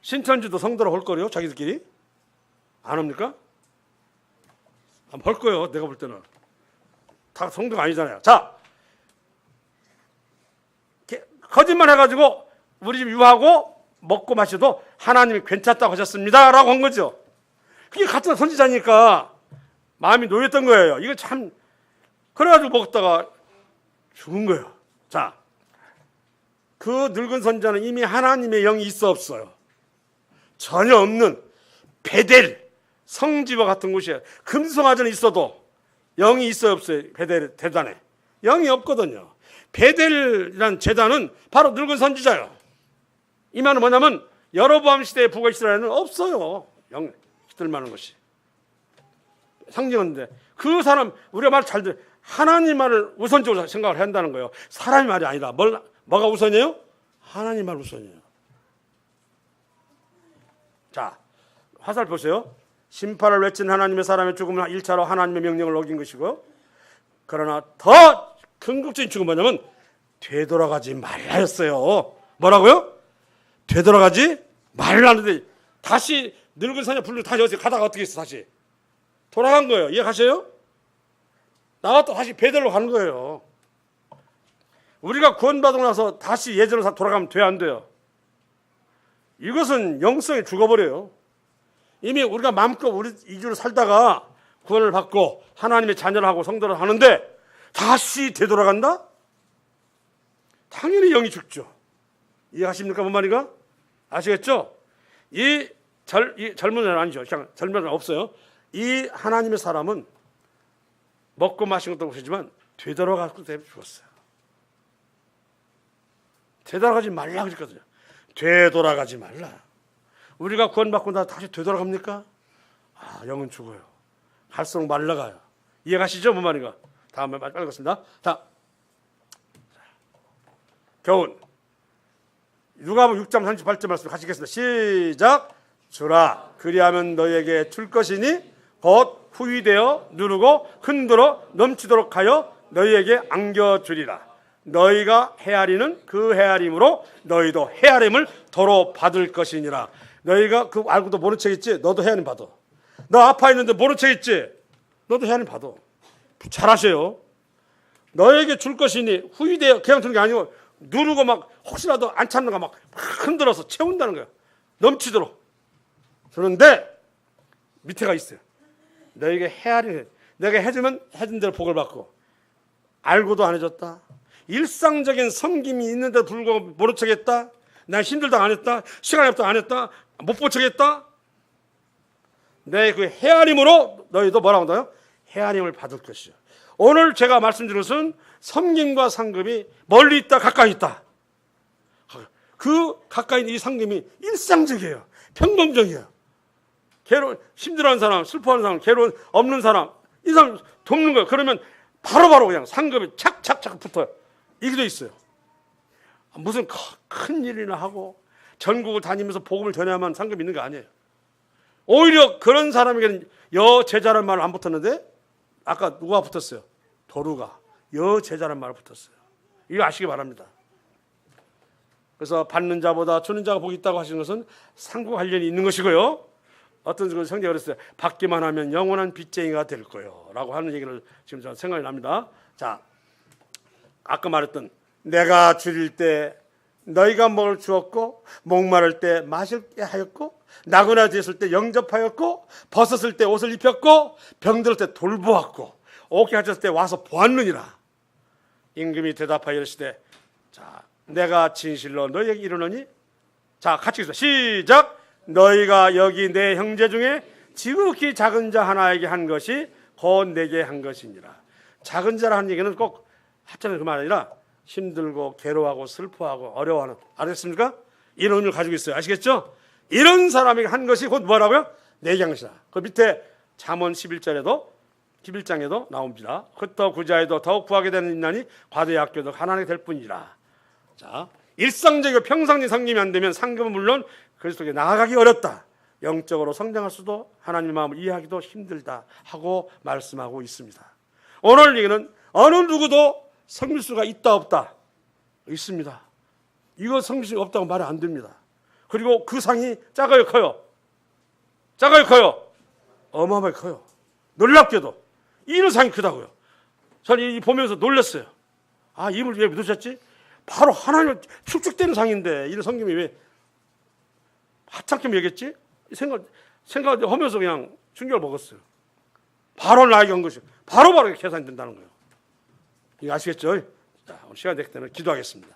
A: 신천지도 성도로 할 거래요. 자기들끼리 안 합니까? 할 거예요. 내가 볼 때는 다 성도가 아니잖아요. 자, 거짓말 해가지고 우리 집 유하고 먹고 마셔도 하나님이 괜찮다고 하셨습니다라고 한 거죠. 그게 같은 선지자니까 마음이 놓였던 거예요. 이거 참 그래가지고 먹다가 죽은 거예요. 자, 그 늙은 선지자는 이미 하나님의 영이 있어 없어요? 전혀 없는 베델 성지와 같은 곳이에요. 금송아지는 있어도 영이 있어요 없어요? 베델 대단해. 영이 없거든요. 베델이란 제단은 바로 늙은 선지자예요. 이 말은 뭐냐면 여로보암 시대의 북이스라엘은 없어요. 영 들만한 것이 상징인데 그 사람 우리가 말 잘 들어 하나님 말을 우선적으로 생각을 해야 한다는 거예요. 사람의 말이 아니라 뭐가 우선이에요? 하나님 말 우선이에요. 자, 화살 보세요. 심판을 외친 하나님의 사람의 죽음은 1차로 하나님의 명령을 어긴 것이고 그러나 더 궁극적인 죽음은 뭐냐면 되돌아가지 말라였어요. 뭐라고요? 되돌아가지 말라는데 다시 늙은 사냥 불러 다시 어디 가다가 어떻게 했어? 다시 돌아간 거예요. 이해가셔요? 나갔다 다시 베델로 가는 거예요. 우리가 구원받고 나서 다시 예전으로 돌아가면 돼요, 안 돼요? 이것은 영성이 죽어버려요. 이미 우리가 마음껏 우리 이주로 살다가 구원을 받고 하나님의 자녀를 하고 성도를 하는데 다시 되돌아간다? 당연히 영이 죽죠. 이해하십니까? 뭔 말인가? 아시겠죠? 이 젊은 애는 아니죠. 그냥 젊은 애는 없어요. 이 하나님의 사람은 먹고 마신 것도 보시지만 되돌아가고 때문에 죽었어요. 되돌아가지 말라 그랬거든요. 되돌아가지 말라. 우리가 구원받고 나 다시 되돌아갑니까? 아, 영은 죽어요. 갈수록 말라가요. 이해가시죠? 뭔 말인가? 다음에 빨리 읽겠습니다. 자, 교훈. 누가복음 6장 38절 말씀 같이 읽겠습니다. 시작. 주라 그리하면 너에게 줄 것이니 곧 후위되어 누르고 흔들어 넘치도록 하여 너희에게 안겨주리라. 너희가 헤아리는 그 헤아림으로 너희도 헤아림을 도로 받을 것이니라. 너희가 그 알고도 모른 척 있지? 너도 헤아림 받아. 너 아파 있는데 모른 척 있지? 너도 헤아림 받아. 잘하세요. 너에게 줄 것이니 후위되어 그냥 주는 게 아니고 누르고 막 혹시라도 안 찾는 거 막 흔들어서 채운다는 거야. 넘치도록. 그런데 밑에가 있어요. 너에게 헤아리 내가 해주면 해준 대로 복을 받고 알고도 안 해줬다. 일상적인 섬김이 있는데도 불구하고 모른 척 했다. 난 힘들다 안 했다. 시간이 없다 안 했다. 못 본 척 했다. 내 그 헤아림으로 너희도 뭐라고 한다요? 헤아림을 받을 것이요. 오늘 제가 말씀드린 것은 섬김과 상급이 멀리 있다 가까이 있다. 그 가까이 있는 이 상급이 일상적이에요. 평범적이에요. 괴로운 힘들어하는 사람, 슬퍼하는 사람, 괴로운 없는 사람 이 사람 돕는 거예요. 그러면 바로바로 그냥 상급이 착착착 붙어요. 이게 돼 있어요. 무슨 큰 일이나 하고 전국을 다니면서 복음을 전해야만 상급이 있는 게 아니에요. 오히려 그런 사람에게는 여제자라는 말을 안 붙었는데 아까 누가 붙었어요? 도루가 여제자라는 말을 붙었어요. 이거 아시기 바랍니다. 그래서 받는 자보다 주는 자가 복이 있다고 하시는 것은 상급 관련이 있는 것이고요. 어떤 성경이 그랬어요. 받기만 하면 영원한 빚쟁이가 될 거요 라고 하는 얘기를 지금 저는 생각이 납니다. 자, 아까 말했던 내가 줄일 때 너희가 먹을 주었고 목마를 때 마실게 하였고 나그네되었을 때 영접하였고 벗었을 때 옷을 입혔고 병들을 때 돌보았고 옥에 갇혔을 때 와서 보았느니라. 임금이 대답하여 이르시되 자 내가 진실로 너희에게 이르노니 자 같이 읽습니다. 시작. 너희가 여기 내 형제 중에 지극히 작은 자 하나에게 한 것이 곧 내게 한 것이니라. 작은 자라 하는 얘기는 꼭 하찮은 그 말 아니라 힘들고 괴로워하고 슬퍼하고 어려워하는, 알겠습니까? 이런 의미를 가지고 있어요. 아시겠죠? 이런 사람에게 한 것이 곧 뭐라고요? 내게 한 것이다. 그 밑에 잠언 11장에도 나옵니다. 흩어 구자에도 더욱 구하게 되는 인난이 과도에 아껴도 가난하게 될 뿐이라. 자, 일상적이고 평상적인 섬김이 안 되면 상급은 물론 그리스도께 나아가기 어렵다. 영적으로 성장할 수도 하나님의 마음을 이해하기도 힘들다 하고 말씀하고 있습니다. 오늘 얘기는 어느 누구도 섬길 수가 있다 없다? 있습니다. 이거 섬길 수가 없다고 말이 안 됩니다. 그리고 그 상이 작아요 커요? 작아요 커요? 어마어마하게 커요. 놀랍게도 이런 상이 크다고요. 저는 이 보면서 놀랐어요. 아, 이걸 왜 믿으셨지? 바로 하나님 축적되는 상인데 이런 섬김이 왜 하찮게 여겼지? 생각하면서 그냥 충격을 먹었어요. 바로 나에게 한 것이 바로 계산이 된다는 거예요. 이거 아시겠죠? 자, 오늘 시간 되기 때문에 기도하겠습니다.